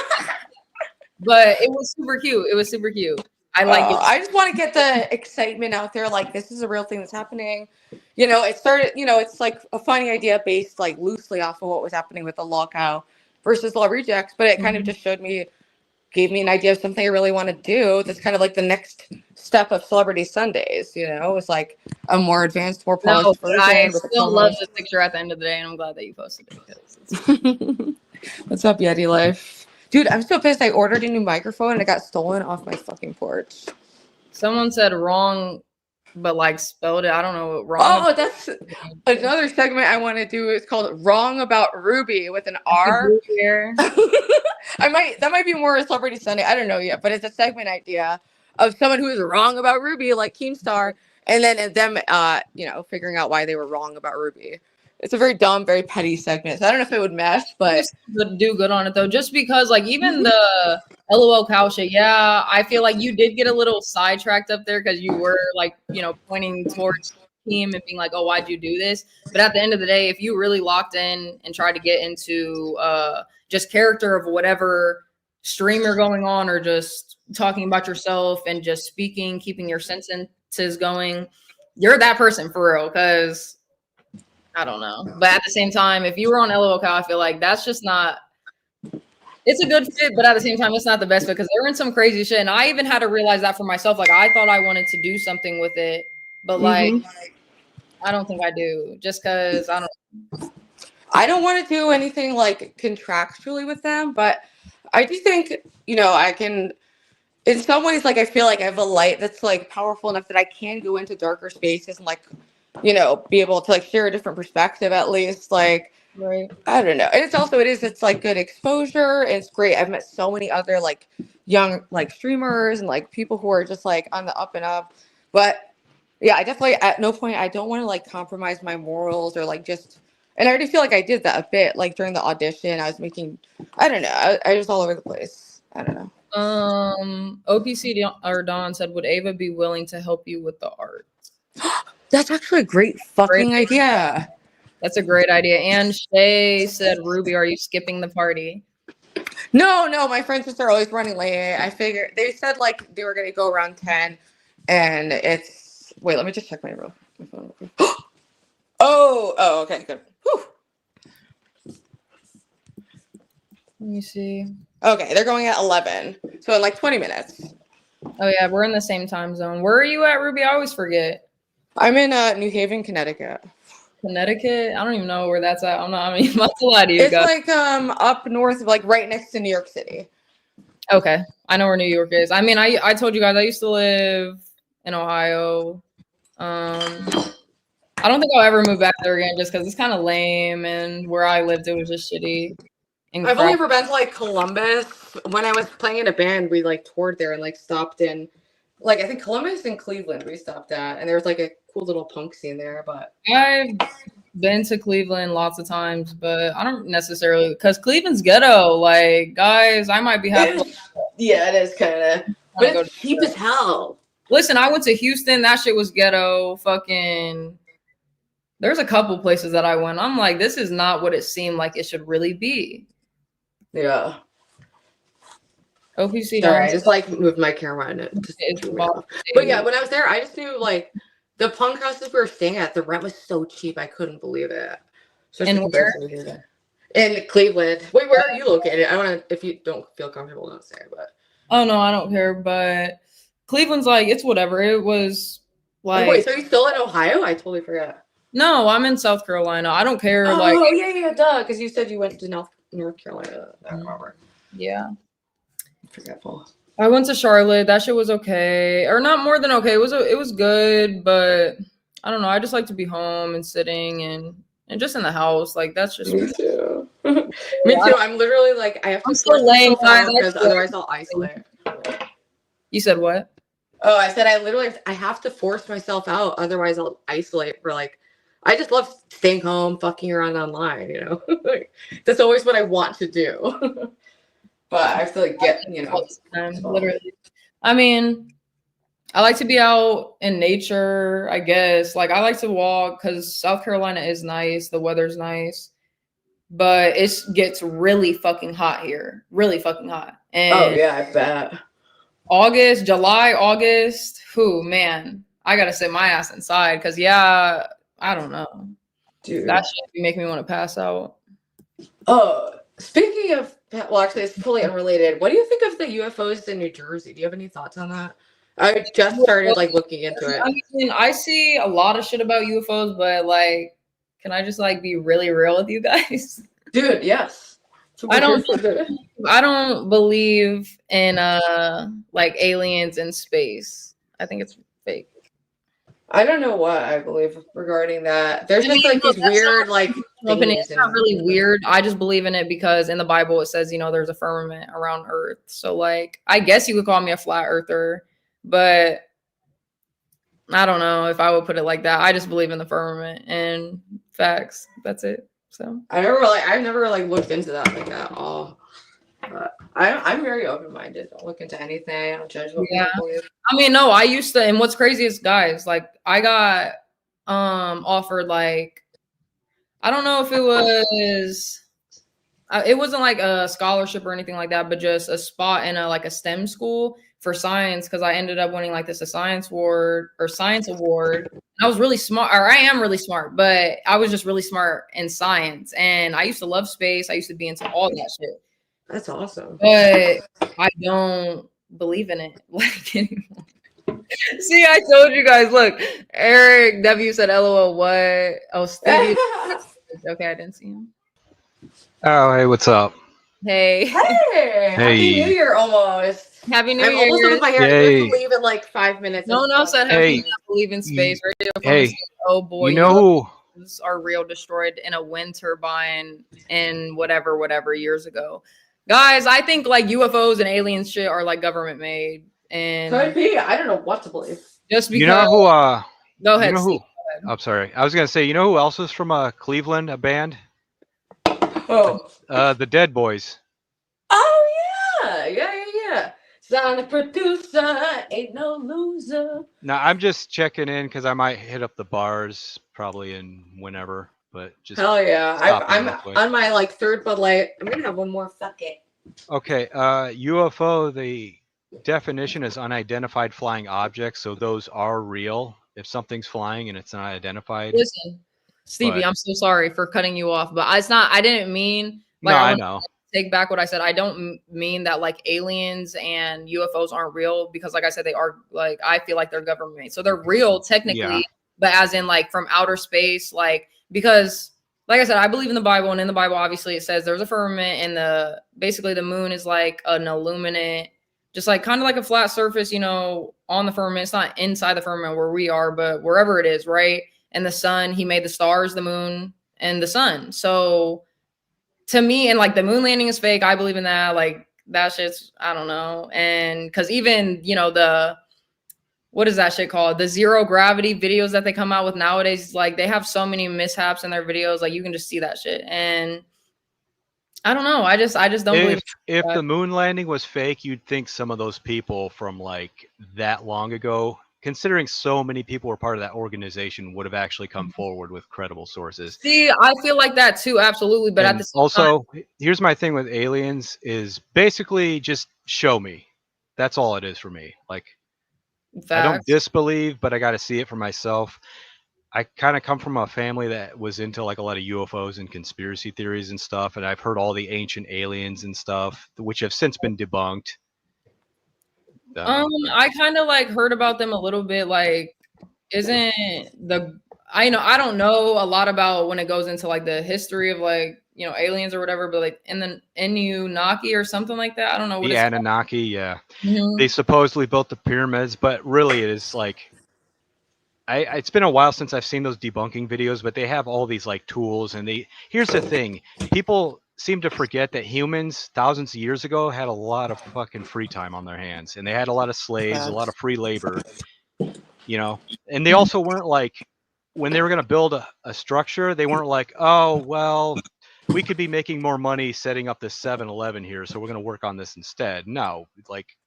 but it was super cute. It was super cute. I like it. I just want to get the excitement out there. Like, this is a real thing that's happening. You know, it started, you know, it's like a funny idea based like loosely off of what was happening with the Lolcow versus Law Rejects, but it kind of just gave me an idea of something I really want to do. That's kind of like the next step of Celebrity Sundays, you know, it's like a more advanced, more polished version. I with still love this picture at the end of the day, and I'm glad that you posted it. What's up, Yeti Life? Dude, I'm so pissed. I ordered a new microphone and it got stolen off my fucking porch. Someone said wrong, but like spelled it. I don't know what wrong. Oh, that's another segment I want to do. It's called Wrong About Ruby with an R. That might be more a Celebrity Sunday. I don't know yet, but it's a segment idea of someone who is wrong about Ruby, like Keemstar, and then them, you know, figuring out why they were wrong about Ruby. It's a very dumb, very petty segment. So I don't know if it would mesh, but would do good on it though. Just because, like, even the LOL cow shit, yeah, I feel like you did get a little sidetracked up there because you were like, you know, pointing towards him and being like, "Oh, why'd you do this?" But at the end of the day, if you really locked in and tried to get into just character of whatever stream you're going on, or just talking about yourself and just speaking, keeping your sentences going, you're that person for real. Because I don't know. But at the same time, if you were on LOL Cow, I feel like that's just not, it's a good fit, but at the same time, it's not the best fit because they're in some crazy shit. And I even had to realize that for myself. Like, I thought I wanted to do something with it, but like, I don't think I do, just because I don't want to do anything like contractually with them, but I do think, you know, I can, in some ways, like, I feel like I have a light that's like powerful enough that I can go into darker spaces and like, you know, be able to like share a different perspective at least. Like, right. I don't know. And it's like good exposure. And it's great. I've met so many other like young like streamers and like people who are just like on the up and up. But yeah, I definitely at no point I don't want to like compromise my morals or like just, and I already feel like I did that a bit like during the audition. I was making, I don't know, I was all over the place. I don't know. OPC or Dawn said, would Ava be willing to help you with the art? That's actually a great fucking idea. That's a great idea. And Shay said, Ruby, are you skipping the party? No, my friends just are always running late. I figured they said like they were gonna go around 10, and it's wait. Let me just check my phone. Oh, okay, good. Whew. Let me see. Okay, they're going at 11, so in like 20 minutes. Oh yeah, we're in the same time zone. Where are you at, Ruby? I always forget. I'm in New Haven, Connecticut. Connecticut? I don't even know where that's at. I'm not. I mean, that's a lot of you It's guys. like up north, like right next to New York City. Okay, I know where New York is. I mean, I told you guys I used to live in Ohio. I don't think I'll ever move back there again just because it's kind of lame, and where I lived it was just shitty. I've only ever been to like Columbus. When I was playing in a band, we like toured there and like stopped in, like I think Columbus and Cleveland we stopped at, and there was like a cool little punk scene there. But I've been to Cleveland lots of times, but I don't necessarily, because Cleveland's ghetto. Like, guys, I might be having. Yeah, it is kind of, but it's cheap as hell. Listen, I went to Houston. That shit was ghetto. Fucking. There's a couple places that I went. I'm like, this is not what it seemed like it should really be. Yeah. OPC. Sorry, I just like moved my camera and it just But yeah, when I was there, I just knew like the punk houses we were staying at, the rent was so cheap, I couldn't believe it. So and where? In Cleveland. Wait, where are you located? I want to, if you don't feel comfortable, don't say, but. Oh no, I don't care. But Cleveland's like, it's whatever. It was like. Oh, wait, so are you still in Ohio? I totally forgot. No, I'm in South Carolina. I don't care. Oh, like. Oh yeah, duh. Because you said you went to North Carolina. I remember. Yeah. Forgetful. I went to Charlotte. That shit was okay, or not more than okay. It was good, but I don't know. I just like to be home and sitting and just in the house. Like that's just me too. Me too. I'm literally like I have to. I'm so lame, guys. Because otherwise I'll isolate. You said what? Oh, I said I have to force myself out, otherwise I'll isolate for like. I just love staying home, fucking around online. You know, like, that's always what I want to do. But I have to like get All the time, literally. I mean, I like to be out in nature, I guess. Like I like to walk because South Carolina is nice, the weather's nice, but it gets really fucking hot here, really fucking hot. Oh And yeah, I bet. July, August, man, I gotta sit my ass inside because I don't know, Dude. that shit be making me want to pass out. Oh, speaking of, well, actually, it's fully unrelated. What do you think of the UFOs in New Jersey? Do you have any thoughts on that? I just started like looking into it. I mean, I see a lot of shit about UFOs, but like, can I just like be really real with you guys? Dude, yes. I don't believe in like aliens in space. I think it's fake. I don't know what I believe regarding that. There's just like these weird like It's not really weird. I just believe in it because in the Bible it says, there's a firmament around Earth. So like, I guess you could call me a flat earther, but I don't know if I would put it like that. I just believe in the firmament and facts. That's it. So I've never like looked into that like at all. But I'm very open minded. Don't look into anything. I don't judge what people believe. I mean, no, I used to, and what's crazy is, guys, like I got offered like, I don't know if it wasn't like a scholarship or anything like that, but just a spot in a STEM school for science, because I ended up winning like a science award. I was really smart, or I am really smart, but I was just really smart in science, and I used to love space. I used to be into all that shit. That's awesome. But I don't believe in it like anymore. See, I told you guys. Look, Eric W said, "LOL." What? Oh, Stevie. Okay, I didn't see him. Oh, hey, what's up? Hey. Hey. Happy New Year almost. Happy New I'm Year. almost done with my hair. Yay. I have to leave in like 5 minutes. No one else said Hey. happy. I believe in space. Radio Hey. said, oh boy, You know who? Are real, destroyed in a wind turbine in whatever years ago. Guys, I think like UFOs and aliens shit are like government made. And Could be. I don't know what to believe. Just because. You know who? Go ahead. You know who? Steve, go ahead. I'm sorry. I was gonna say. You know who else is from Cleveland? A band. Oh. The Dead Boys. Oh yeah. Sonic producer, ain't no loser. Now I'm just checking in because I might hit up the bars probably in whenever. But just hell yeah. I'm real quick. on my like third Bud Light. I'm gonna have one more. Fuck it. Okay. UFO. The definition is unidentified flying objects. So those are real. If something's flying and it's not identified. Listen, Stevie, I'm so sorry for cutting you off, but it's not. I didn't mean. Like, No, I know. Take back what I said. I don't mean that like aliens and UFOs aren't real, because like I said, they are. Like, I feel like they're government made, so they're real technically, but as in like from outer space, like, because like I said, I believe in the Bible, and in the Bible obviously it says there's a firmament, and basically the moon is like an illuminate, just like kind of like a flat surface, on the firmament. It's not inside the firmament where we are, but wherever it is, right? And the sun, he made the stars, the moon, and the sun. So to me, and like the moon landing is fake, I believe in that. Like that shit's, I don't know. And because even, what is that shit called? The zero gravity videos that they come out with nowadays, like they have so many mishaps in their videos. Like you can just see that shit. And I don't know. I just don't believe. If the moon landing was fake, you'd think some of those people from like that long ago, considering so many people were part of that organization, would have actually come forward with credible sources. See, I feel like that too, absolutely. But and at the same also, time, here's my thing with aliens is basically just show me. That's all it is for me. Like, I don't disbelieve, but I got to see it for myself. I kind of come from a family that was into like a lot of UFOs and conspiracy theories and stuff, and I've heard all the ancient aliens and stuff, which have since been debunked. I kind of like heard about them a little bit. Like, I don't know a lot about when it goes into like the history of like, aliens or whatever, but like in the Anunnaki or something like that. I don't know what the it's Anunnaki, yeah. Mm-hmm. They supposedly built the pyramids, but really it is like, it's been a while since I've seen those debunking videos, but they have all these like tools, and here's the thing. People seem to forget that humans thousands of years ago had a lot of fucking free time on their hands, and they had a lot of slaves, a lot of free labor, you know. And they also weren't like, when they were going to build a structure, they weren't like, oh well, we could be making more money setting up this 7-Eleven here, so we're going to work on this instead. No, like,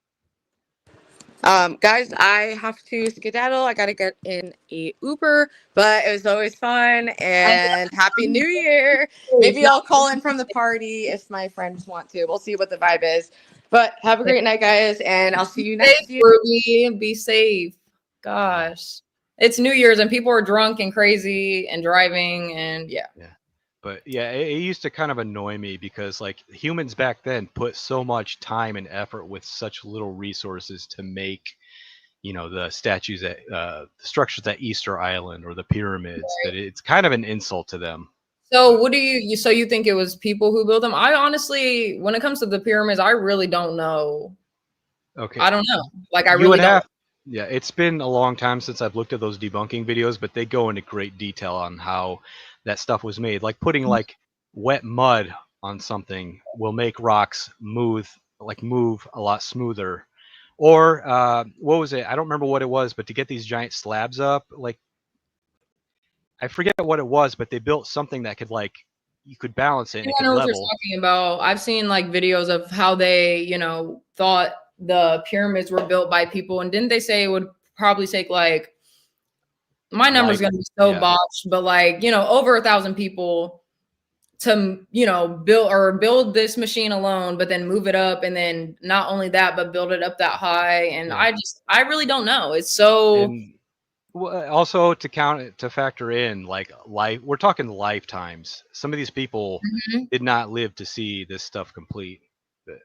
guys, I have to skedaddle. I gotta get in a Uber, but it was always fun, and Happy New Year. Maybe I'll call in from the party if my friends want to. We'll see what the vibe is. But have a great night, guys, and I'll see you next year. Ruby, be safe. Gosh, it's New Year's and people are drunk and crazy and driving, and yeah. But yeah, it used to kind of annoy me because like humans back then put so much time and effort with such little resources to make, you know, the statues at the structures at Easter Island or the pyramids, that it's kind of an insult to them. So what do you so you think it was people who built them? I honestly, when it comes to the pyramids, I really don't know. Okay. I don't know. Like I really don't. Yeah, it's been a long time since I've looked at those debunking videos, but they go into great detail on how that stuff was made. Like putting like wet mud on something will make rocks move a lot smoother. Or what was it? I don't remember what it was, but to get these giant slabs up, like I forget what it was, but they built something that could like you could balance it and it could I know level. what you're talking about. I've seen like videos of how they, you know, thought the pyramids were built by people, and didn't they say it would probably take like, my number's gonna be so botched, but like, you know, over 1,000 people to, you know, build this machine alone, but then move it up, and then not only that, but build it up that high. And I really don't know. It's so. And also to factor in like life, we're talking lifetimes. Some of these people did not live to see this stuff complete. But,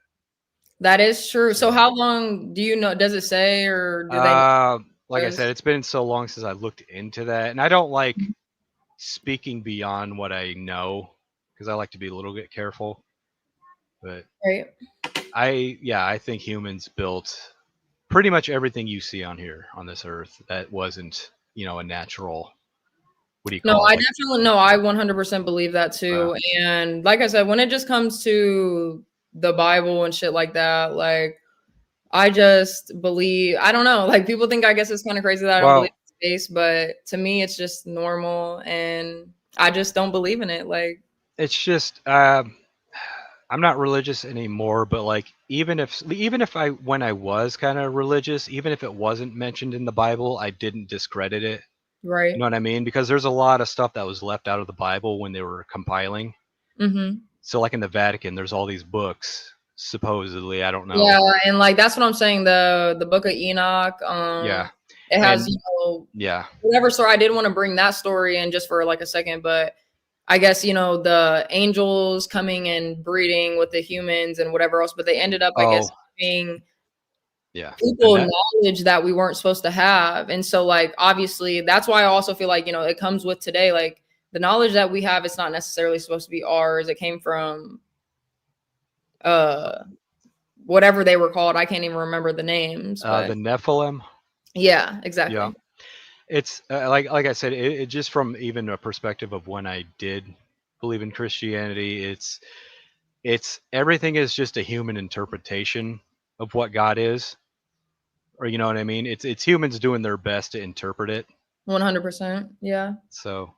that is true. So how long do you know? Does it say, or do they? Like I said, it's been so long since I looked into that, and I don't like speaking beyond what I know because I like to be a little bit careful. But I think humans built pretty much everything you see on here on this earth that wasn't, you know, a natural. What do you call it? I 100% believe that too. And like I said, when it just comes to the Bible and shit like that, like I just believe, I don't know, like people think, I guess it's kind of crazy that I don't believe in space, but to me it's just normal, and I just don't believe in it. Like it's just I'm not religious anymore, but like even if when I was kind of religious, even if it wasn't mentioned in the Bible, I didn't discredit it. Right. You know what I mean? Because there's a lot of stuff that was left out of the Bible when they were compiling. So like in the Vatican, there's all these books, supposedly. I don't know. Yeah, and like that's what I'm saying. The Book of Enoch. It has, you know, whatever story. I did want to bring that story in just for like a second, but I guess, you know, the angels coming and breeding with the humans and whatever else, but they ended up, I guess, being people knowledge that we weren't supposed to have. And so like obviously that's why I also feel like, you know, it comes with today, like the knowledge that we have, it's not necessarily supposed to be ours. It came from whatever they were called. I can't even remember the names. The Nephilim. Yeah, exactly. Yeah. It's like I said, it just from even a perspective of when I did believe in Christianity, it's everything is just a human interpretation of what God is, or you know what I mean. It's humans doing their best to interpret it. 100%. Yeah. So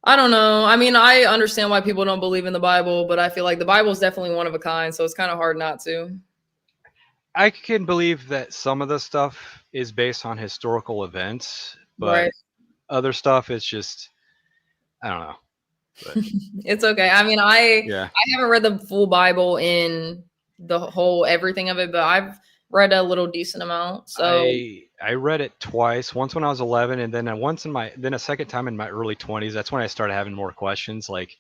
I don't know. I mean, I understand why people don't believe in the Bible, but I feel like the Bible is definitely one of a kind, so it's kind of hard not to. I can believe that some of the stuff is based on historical events, but other stuff is just, I don't know. But. It's okay. I mean, I haven't read the full Bible in the whole everything of it, but I've read a little decent amount. So I read it twice. Once when I was 11, and then a second time in my early 20s. That's when I started having more questions, like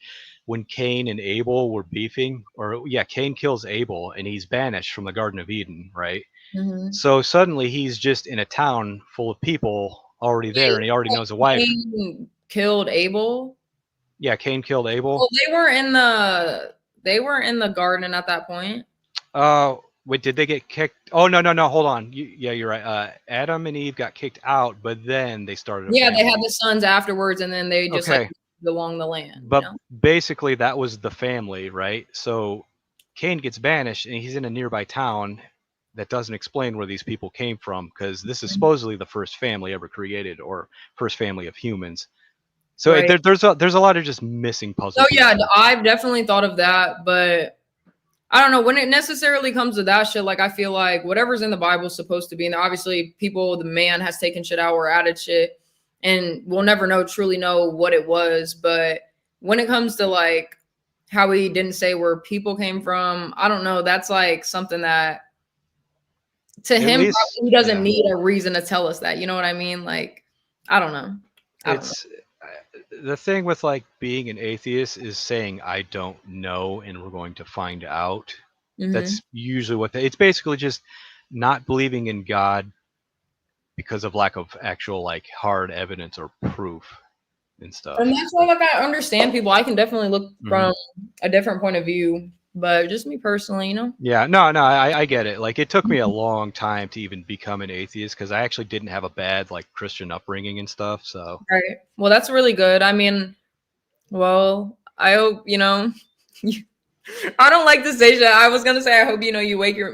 when Cain and Abel were beefing, Cain kills Abel and he's banished from the Garden of Eden, right? So suddenly he's just in a town full of people already there, and he already knows a wife. Cain killed Abel. Yeah, Cain killed Abel. Well, they were in the garden at that point. Wait, did they get kicked? Oh no, hold on. You're right. Adam and Eve got kicked out, but then they started. Yeah, they had the sons afterwards, and then they just like along the land. But basically, that was the family, right? So Cain gets banished, and he's in a nearby town that doesn't explain where these people came from, because this is supposedly the first family ever created, or first family of humans. So Right. there's a lot of just missing puzzle pieces. Yeah, I've definitely thought of that, but I don't know when it necessarily comes to that shit. Like, I feel like whatever's in the Bible is supposed to be, and obviously the man has taken shit out or added shit, and we'll never truly know what it was. But when it comes to like how he didn't say where people came from, I don't know. That's like something that to him, he doesn't need a reason to tell us that. You know what I mean? Like, I don't know. The thing with like being an atheist is saying I don't know and we're going to find out. That's usually what it's basically just not believing in God because of lack of actual like hard evidence or proof and stuff. And that's why, like, I understand people. I can definitely look from a different point of view, but just me personally, you know? Yeah, no, I get it. Like, it took me a long time to even become an atheist because I actually didn't have a bad like Christian upbringing and stuff. So right. Well, that's really good. I mean, well, I hope I don't like to say that. I was gonna say I hope you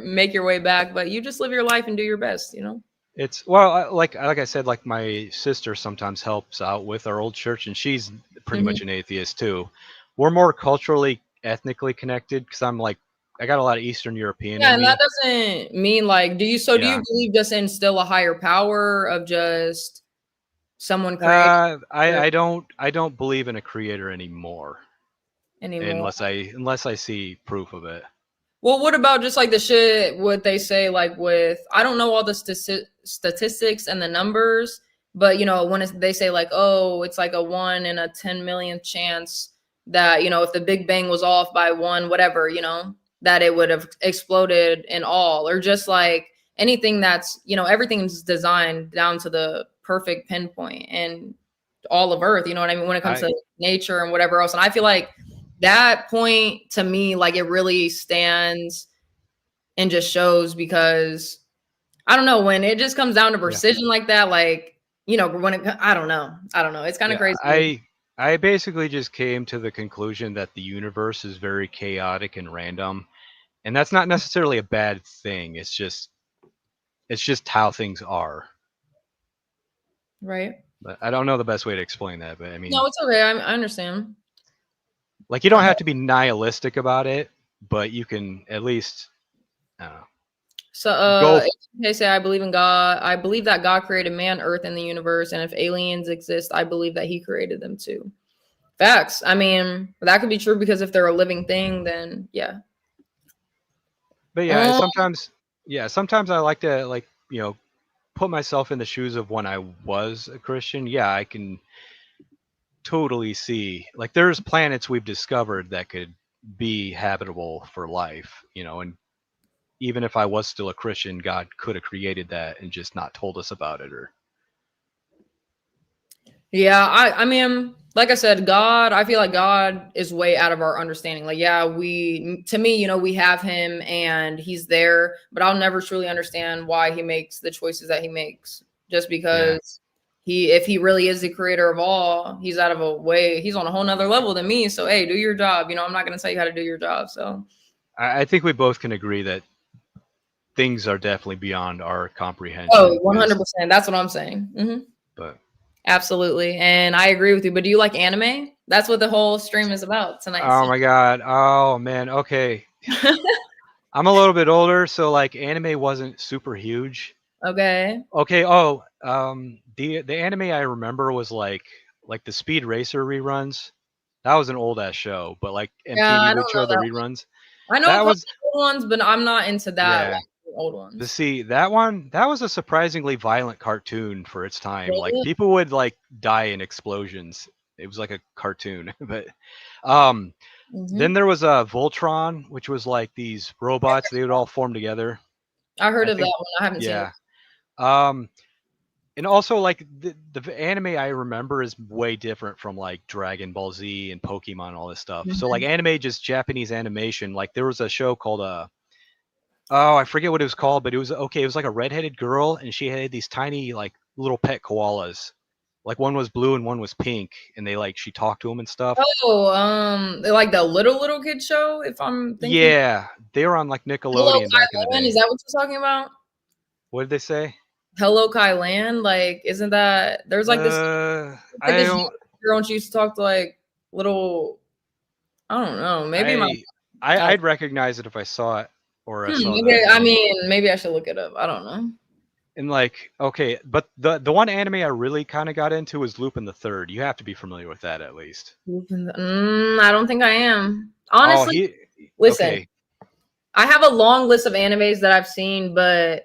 make your way back, but you just live your life and do your best. You know. It's like I said, like my sister sometimes helps out with our old church, and she's pretty much an atheist too. We're more culturally, ethnically connected because I'm like I got a lot of Eastern European. Yeah, and that doesn't mean like do you believe just in still a higher power of just someone creating? I don't believe in a creator anymore. Unless I see proof of it. Well, what about just like the shit, what they say, like with, I don't know all the statistics and the numbers, but, when they say like, oh, it's like a 1 in a 10 million chance that, if the Big Bang was off by one, whatever, that it would have exploded in all, or just like anything that's, everything's designed down to the perfect pinpoint and all of Earth, you know what I mean? When it comes to nature and whatever else. And I feel like that point to me, like, it really stands and just shows, because I don't know, when it just comes down to precision like that, like, I don't know. It's kind of crazy. I basically just came to the conclusion that the universe is very chaotic and random, and that's not necessarily a bad thing. It's just how things are. Right. But I don't know the best way to explain that, but I mean, no, it's okay. I understand. Like, you don't have to be nihilistic about it, but you can at least, I don't know. So, they say, I believe in God. I believe that God created man, earth, and the universe. And if aliens exist, I believe that he created them too. Facts. I mean, that could be true, because if they're a living thing, then yeah. But yeah, sometimes I like to, like, put myself in the shoes of when I was a Christian. Yeah, I can totally see, like, there's planets we've discovered that could be habitable for life, and even if I was still a Christian, God could have created that and just not told us about it. Or yeah, I mean, like I said, God, I feel like God is way out of our understanding. Like, yeah, we have him and he's there, but I'll never truly understand why he makes the choices that he makes, just because if he really is the creator of all, he's on a whole nother level than me. So, hey, do your job. I'm not going to tell you how to do your job. So I think we both can agree that things are definitely beyond our comprehension. Oh, 100%. That's what I'm saying. Mm-hmm. But absolutely. And I agree with you. But do you like anime? That's what the whole stream is about tonight. Oh my God. Oh man. Okay. I'm a little bit older, so like anime wasn't super huge. Okay. Oh, the anime I remember was like the Speed Racer reruns. That was an old ass show, but like MTV would show the reruns. I know that was old ones, but I'm not into that. Yeah. Old ones. To see that was a surprisingly violent cartoon for its time. Really? Like, people would like die in explosions. It was like a cartoon. But then there was a Voltron, which was like these robots. They would all form together. I heard of that one. I haven't seen it. And also, like, the anime I remember is way different from like Dragon Ball Z and Pokemon and all this stuff. So like anime, just Japanese animation. Like, there was a show called I forget what it was called, but it was like a redheaded girl, and she had these tiny like little pet koalas. Like one was blue and one was pink, and they like she talked to him and stuff. Oh, like the little kid show. If I'm thinking, Yeah, they were on like Hello Nickelodeon back in the Kylan. day. Is that what you're talking about? What did they say? Hello Kylan. Like, isn't that there's like this? Like I this don't. girl, and she used to talk to like little. I don't know. Maybe I'd recognize it if I saw it or I saw maybe, the. I mean, maybe I should look it up. I don't know. And like, okay, but the one anime I really kind of got into was Lupin the Third. You have to be familiar with that at least. I don't think I am. Oh, Honestly, listen. Okay. I have a long list of animes that I've seen, but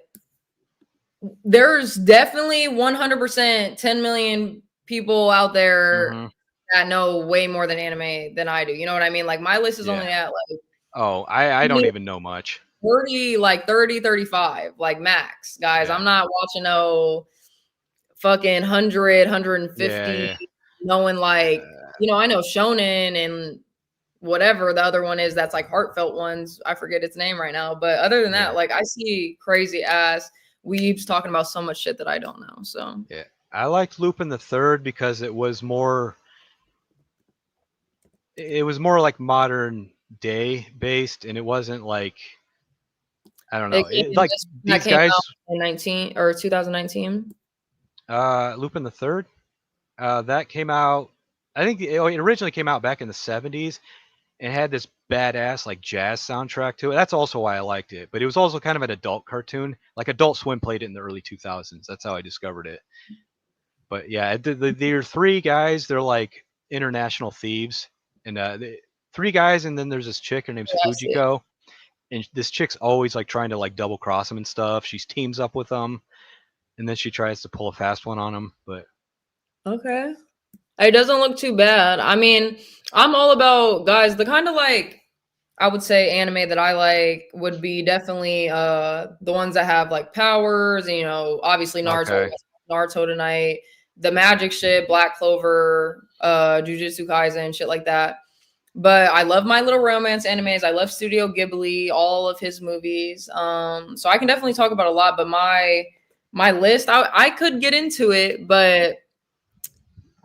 there's definitely 100% 10 million people out there that know way more than anime than I do. You know what I mean? Like my list is only at like I don't even know much. 30, like 30, 35, like max. Guys, I'm not watching no fucking 100, 150 knowing like, I know shonen and whatever the other one is that's like heartfelt ones. I forget its name right now. But other than that, like I see crazy ass weebs talking about so much shit that I don't know. So yeah, I liked Lupin the Third because it was more like modern day based, and it wasn't like I don't know. Like these guys in 2019. Lupin the Third, that came out. I think it originally came out back in the 70s and had this badass like jazz soundtrack to it. That's also why I liked it. But it was also kind of an adult cartoon. Like Adult Swim played it in the early 2000s. That's how I discovered it. But yeah, they're three guys. They're like international thieves, and three guys, and then there's this chick. Her name's Fujiko, and this chick's always like trying to like double cross him and stuff. She teams up with them, and then she tries to pull a fast one on him. But okay. It doesn't look too bad. I mean, I'm all about guys. The kind of like I would say anime that I like would be definitely the ones that have like powers. And, obviously Naruto tonight, the magic shit, Black Clover, Jujutsu Kaisen, shit like that. But I love My Little Romance animes. I love Studio Ghibli, all of his movies. So I can definitely talk about a lot. But my list, I could get into it, but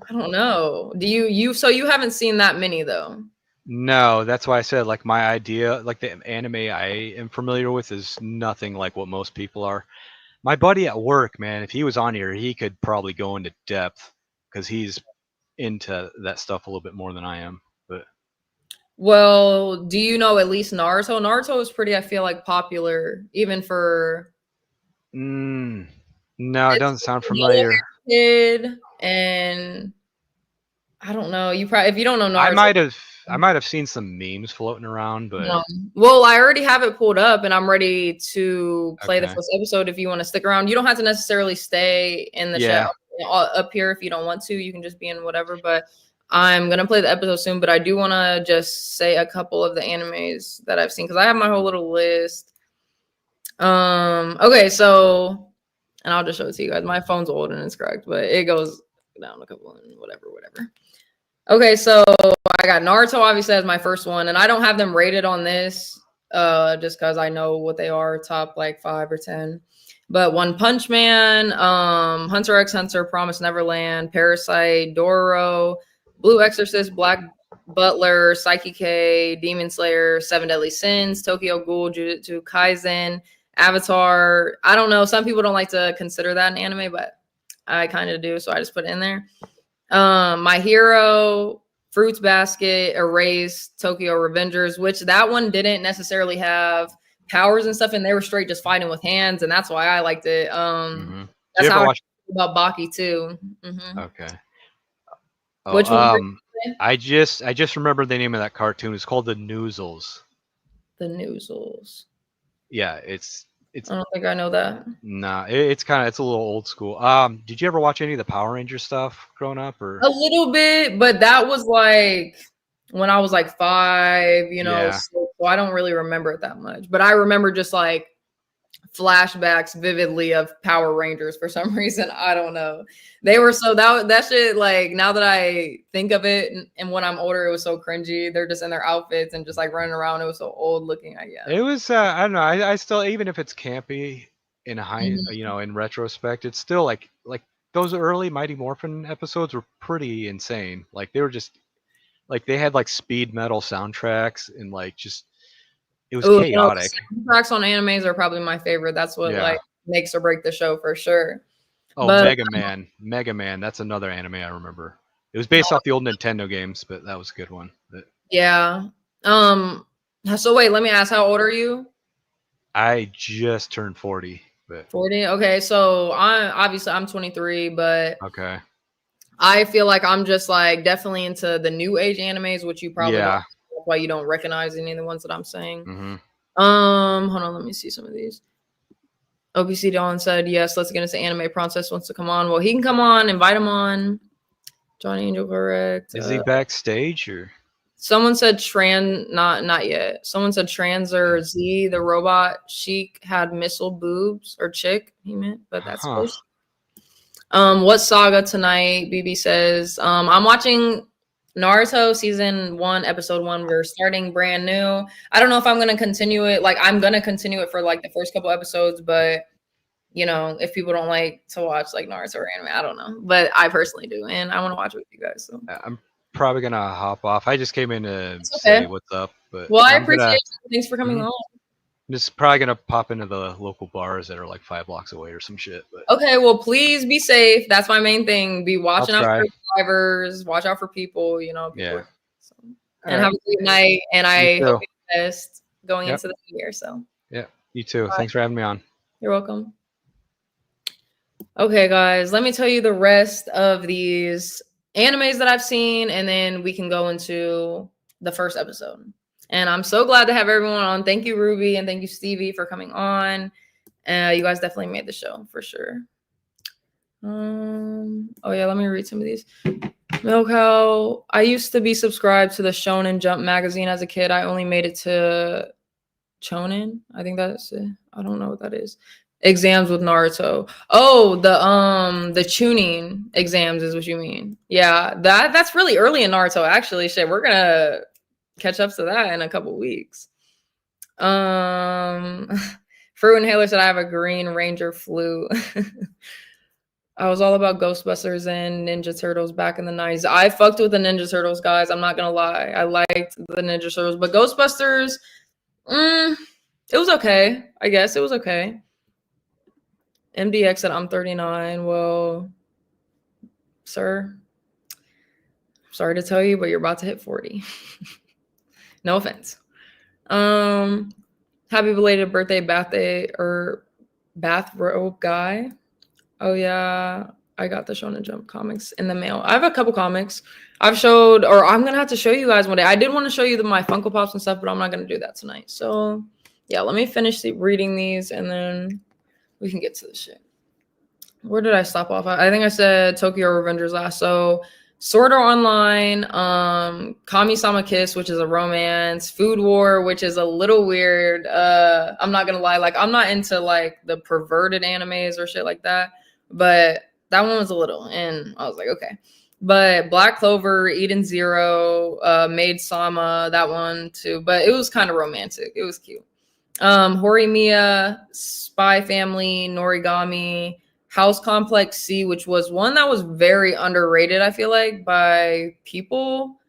I don't know. Do you so you haven't seen that many though? No, that's why I said like my idea, like the anime I am familiar with is nothing like what most people are. My buddy at work, man, if he was on here, he could probably go into depth because he's into that stuff a little bit more than I am. But well, do you know at least Naruto? Naruto is pretty, I feel like, popular even for. No, it doesn't sound familiar. Kid and I don't know. You probably if you don't know Naruto, I might have seen some memes floating around, but well, I already have it pulled up and I'm ready to play the first episode. If you want to stick around, you don't have to necessarily stay in the chat up here if you don't want to. You can just be in whatever. But I'm gonna play the episode soon. But I do want to just say a couple of the animes that I've seen because I have my whole little list. Okay, so and I'll just show it to you guys. My phone's old and it's cracked, but it goes down a couple and whatever. Okay, so I got Naruto obviously as my first one, and I don't have them rated on this just because I know what they are, top like 5 or 10. But One Punch Man, Hunter x Hunter, Promise Neverland, Parasite, Doro, Blue Exorcist, Black Butler, Psyche K, Demon Slayer, Seven Deadly Sins, Tokyo Ghoul, Jujutsu Kaisen, Avatar. I don't know. Some people don't like to consider that an anime, but I kind of do, so I just put it in there. My Hero, Fruits Basket, Erased, Tokyo Revengers, which that one didn't necessarily have powers and stuff, and they were straight just fighting with hands, and that's why I liked it. That's how I feel about Baki too. Okay. Which one? I just remembered the name of that cartoon. It's called The Noozles. The Noozles. Yeah, it's. I don't think I know that. Nah, it's a little old school. Did you ever watch any of the Power Ranger stuff growing up, or a little bit? But that was like when I was like 5, so I don't really remember it that much. But I remember just like flashbacks vividly of Power Rangers for some reason. I don't know. They were so that shit, like now that I think of it and when I'm older, it was so cringy. They're just in their outfits and just like running around. It was so old looking, I guess. It was I don't know. I still, even if it's campy in in retrospect, it's still like those early Mighty Morphin episodes were pretty insane. Like they were just like they had like speed metal soundtracks and like just it was Oh, chaotic. soundtracks on animes are probably my favorite. That's what like makes or break the show for sure. Oh, but, Mega Man. That's another anime I remember. It was based off the old Nintendo games, but that was a good one. Yeah. So wait, let me ask, how old are you? I just turned 40. But 40. Okay, so I'm 23, but okay. I feel like I'm just like definitely into the new age animes, which you probably don't. That's why you don't recognize any of the ones that I'm saying. Mm-hmm. Hold on, let me see some of these. OPC Dawn said, yes, let's get into anime. Princess wants to come on. Well, he can come on, invite him on. Johnny Angel, correct. Is he backstage or? Someone said not yet. Someone said Transer Z, the robot chic, had missile boobs, or chick, he meant, but that's close. What saga tonight? BB says, I'm watching Naruto season 1, episode 1. We're starting brand new. I don't know if I'm gonna continue it. Like I'm gonna continue it for like the first couple episodes, but you know, if people don't like to watch like Naruto or anime, I don't know. But I personally do, and I want to watch it with you guys. So I'm probably gonna hop off. I just came in to say what's up. But well, I appreciate it. Thanks for coming on. I'm just probably gonna pop into the local bars that are like 5 blocks away or some shit. But okay, well, please be safe. That's my main thing. Be watching out for drivers. Watch out for people. You know. People and have a great night. And I hope you the best going into the new year. So yeah, you too. Thanks for having me on. You're welcome. Okay, guys, let me tell you the rest of these animes that I've seen, and then we can go into the first episode. And I'm so glad to have everyone on. Thank you, Ruby, and thank you, Stevie, for coming on. You guys definitely made the show for sure. Oh yeah, let me read some of these. Milk Cow, I used to be subscribed to the Shonen Jump magazine as a kid. I only made it to Chonen. I think that's it. I don't know what that is. Exams with Naruto. Oh, the tuning exams is what you mean. Yeah, that's really early in Naruto, actually. Shit, we're gonna catch up to that in a couple weeks. Fruit Inhaler said I have a Green Ranger flute. I was all about Ghostbusters and Ninja Turtles back in the 90s. I fucked with the Ninja Turtles, guys. I'm not gonna lie. I liked the Ninja Turtles, but Ghostbusters, it was okay. I guess it was okay. MDX said I'm 39. Well, sir, sorry to tell you, but you're about to hit 40. No offense. Happy belated birthday, bathrobe guy. Oh yeah, I got the Shonen Jump comics in the mail. I have a couple comics I've showed, or I'm gonna have to show you guys one day. I did want to show you my Funko Pops and stuff, but I'm not gonna do that tonight. So yeah, let me finish reading these and then we can get to the shit. Where did I stop off? I think I said Tokyo Revengers last. So Sword Art Online, Kami-sama Kiss, which is a romance, Food War, which is a little weird. I'm not gonna lie, like I'm not into like the perverted animes or shit like that, but that one was a little, and I was like, okay. But Black Clover, Eden Zero, Maid Sama, that one too, but it was kind of romantic. It was cute. Horimiya, Spy Family, Norigami, House Complex C, which was one that was very underrated, I feel like, by people.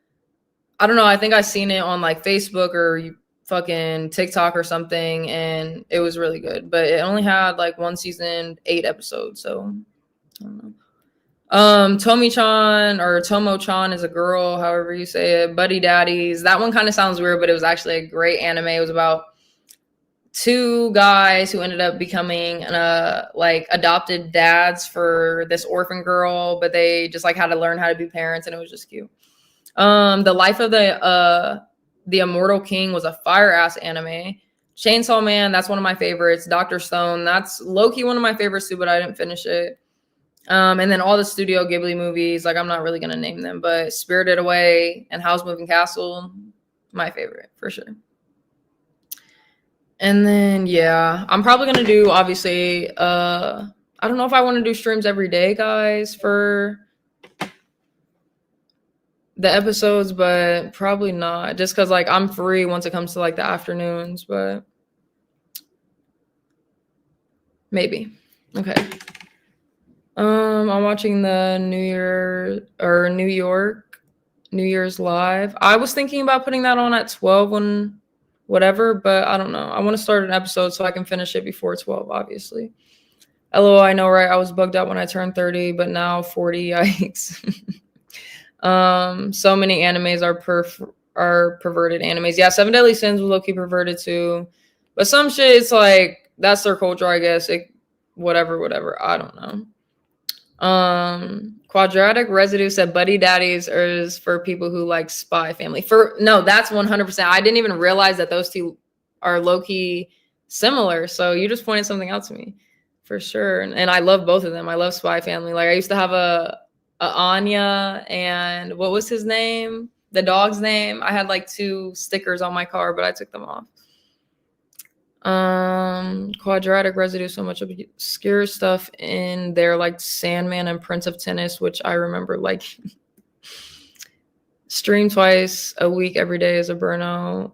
I don't know. I think I seen it on like Facebook or fucking TikTok or something, and it was really good. But it only had like 1 season, 8 episodes. So I don't know. Tomi-chan or Tomo-chan is a girl, however you say it. Buddy Daddies. That one kind of sounds weird, but it was actually a great anime. It was about 2 guys who ended up becoming like adopted dads for this orphan girl, but they just like had to learn how to be parents, and it was just cute. The Life of the Immortal King was a fire ass anime. Chainsaw Man, that's one of my favorites. Dr. Stone, that's low-key one of my favorites too, but I didn't finish it. And then all the Studio Ghibli movies, like I'm not really gonna name them, but Spirited Away and Howl's Moving Castle, my favorite for sure. And then, yeah, I'm probably going to do, obviously, I don't know if I want to do streams every day, guys, for the episodes, but probably not. Just because, like, I'm free once it comes to, like, the afternoons, but maybe. Okay. I'm watching the New Year's Live. I was thinking about putting that on at 12 when whatever, but I don't know. I want to start an episode so I can finish it before 12, obviously. LOL, I know, right? I was bugged out when I turned 30, but now 40. Yikes. So many animes are perverted animes. Yeah, Seven Deadly Sins was low-key perverted too. But some shit, it's like, that's their culture, I guess. Whatever. I don't know. Quadratic Residue said Buddy Daddies is for people who like Spy Family. No, that's 100%. I didn't even realize that those two are low-key similar. So you just pointed something out to me for sure. And I love both of them. I love Spy Family. Like I used to have a Anya and what was his name? The dog's name. I had like 2 stickers on my car, but I took them off. Quadratic Residue, so much obscure stuff in there like Sandman and Prince of Tennis, which I remember like stream twice a week every day is a burnout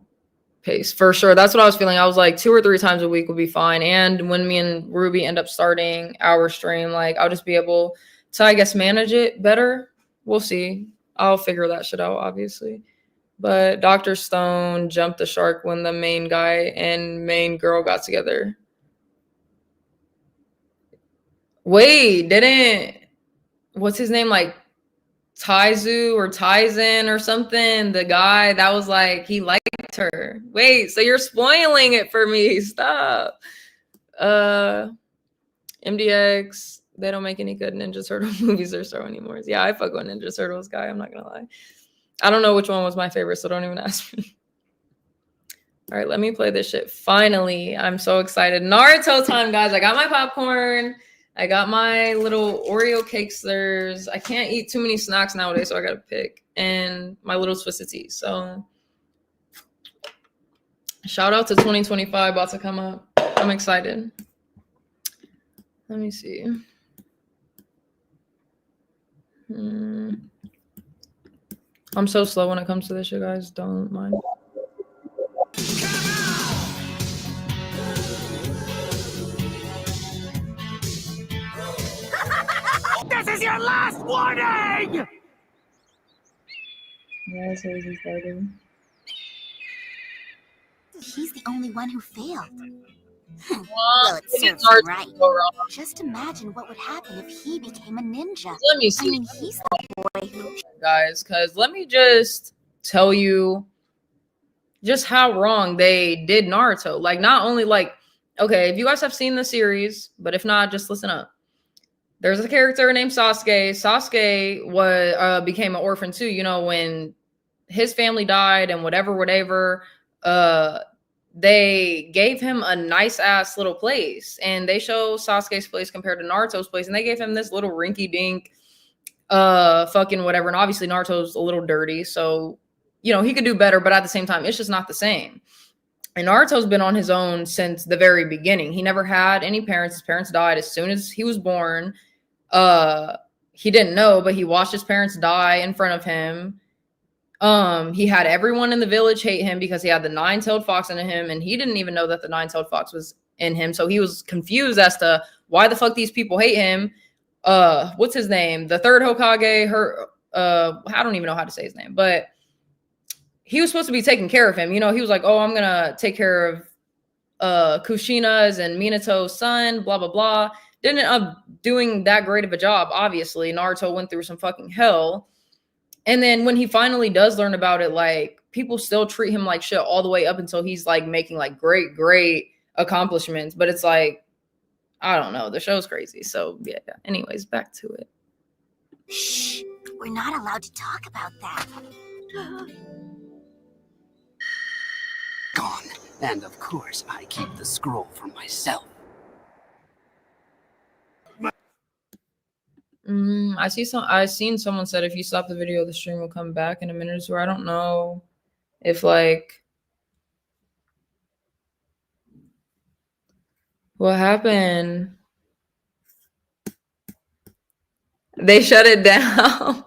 pace for sure. That's what I was feeling. I was like 2 or 3 times a week would be fine. And when me and Ruby end up starting our stream, like I'll just be able to, I guess, manage it better. We'll see. I'll figure that shit out, obviously. But Dr. Stone jumped the shark when the main guy and main girl got together. Wait, what's his name? Like Taizu or Taizen or something? The guy that was like, he liked her. Wait, so you're spoiling it for me. Stop. MDX, they don't make any good Ninja Turtle movies or so anymore. Yeah, I fuck with Ninja Turtles guy. I'm not gonna lie. I don't know which one was my favorite, so don't even ask me. All right, let me play this shit. Finally, I'm so excited. Naruto time, guys. I got my popcorn. I got my little Oreo cake slurs. I can't eat too many snacks nowadays, so I gotta pick. And my little Twisted Tea. So shout out to 2025 about to come up. I'm excited. Let me see. I'm so slow when it comes to this shit, guys. Don't mind. This is your last warning! Yeah, so he's started. He's the only one who failed. Well, it serves him right. Just imagine what would happen if he became a ninja. Let me see. I mean, he's the boy who... Guys, because let me just tell you just how wrong they did Naruto. Like, not only like, okay, if you guys have seen the series, but if not, just listen up. There's a character named Sasuke. Sasuke was became an orphan too. You know, when his family died and whatever. They gave him a nice ass little place, and they show Sasuke's place compared to Naruto's place, and they gave him this little rinky dink, fucking whatever. And obviously Naruto's a little dirty, so you know he could do better, but at the same time, it's just not the same. And Naruto's been on his own since the very beginning. He never had any parents. His parents died as soon as he was born. He didn't know, but he watched his parents die in front of him. He had everyone in the village hate him because he had the 9-tailed fox in him, and he didn't even know that the 9-tailed fox was in him. So he was confused as to why the fuck these people hate him. What's his name? The third Hokage, I don't even know how to say his name, but he was supposed to be taking care of him. You know, he was like, oh, I'm gonna take care of Kushina's and Minato's son, blah, blah, blah. Didn't end up doing that great of a job, obviously. Naruto went through some fucking hell. And then when he finally does learn about it, like, people still treat him like shit all the way up until he's like making like great accomplishments. But it's like, I don't know. The show's crazy. So yeah. Anyways, back to it. Shh. We're not allowed to talk about that. Gone. And of course, I keep the scroll for myself. I seen someone said if you stop the video, the stream will come back in a minute or two. I don't know if like what happened. They shut it down.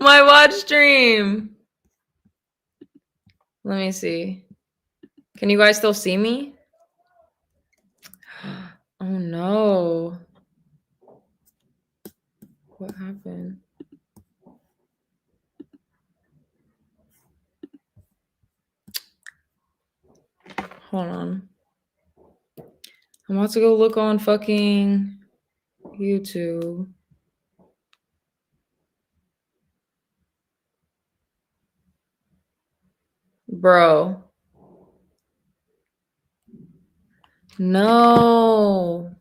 My watch stream. Let me see. Can you guys still see me? Oh no. What happened? Hold on. I'm about to go look on fucking YouTube. Bro. No.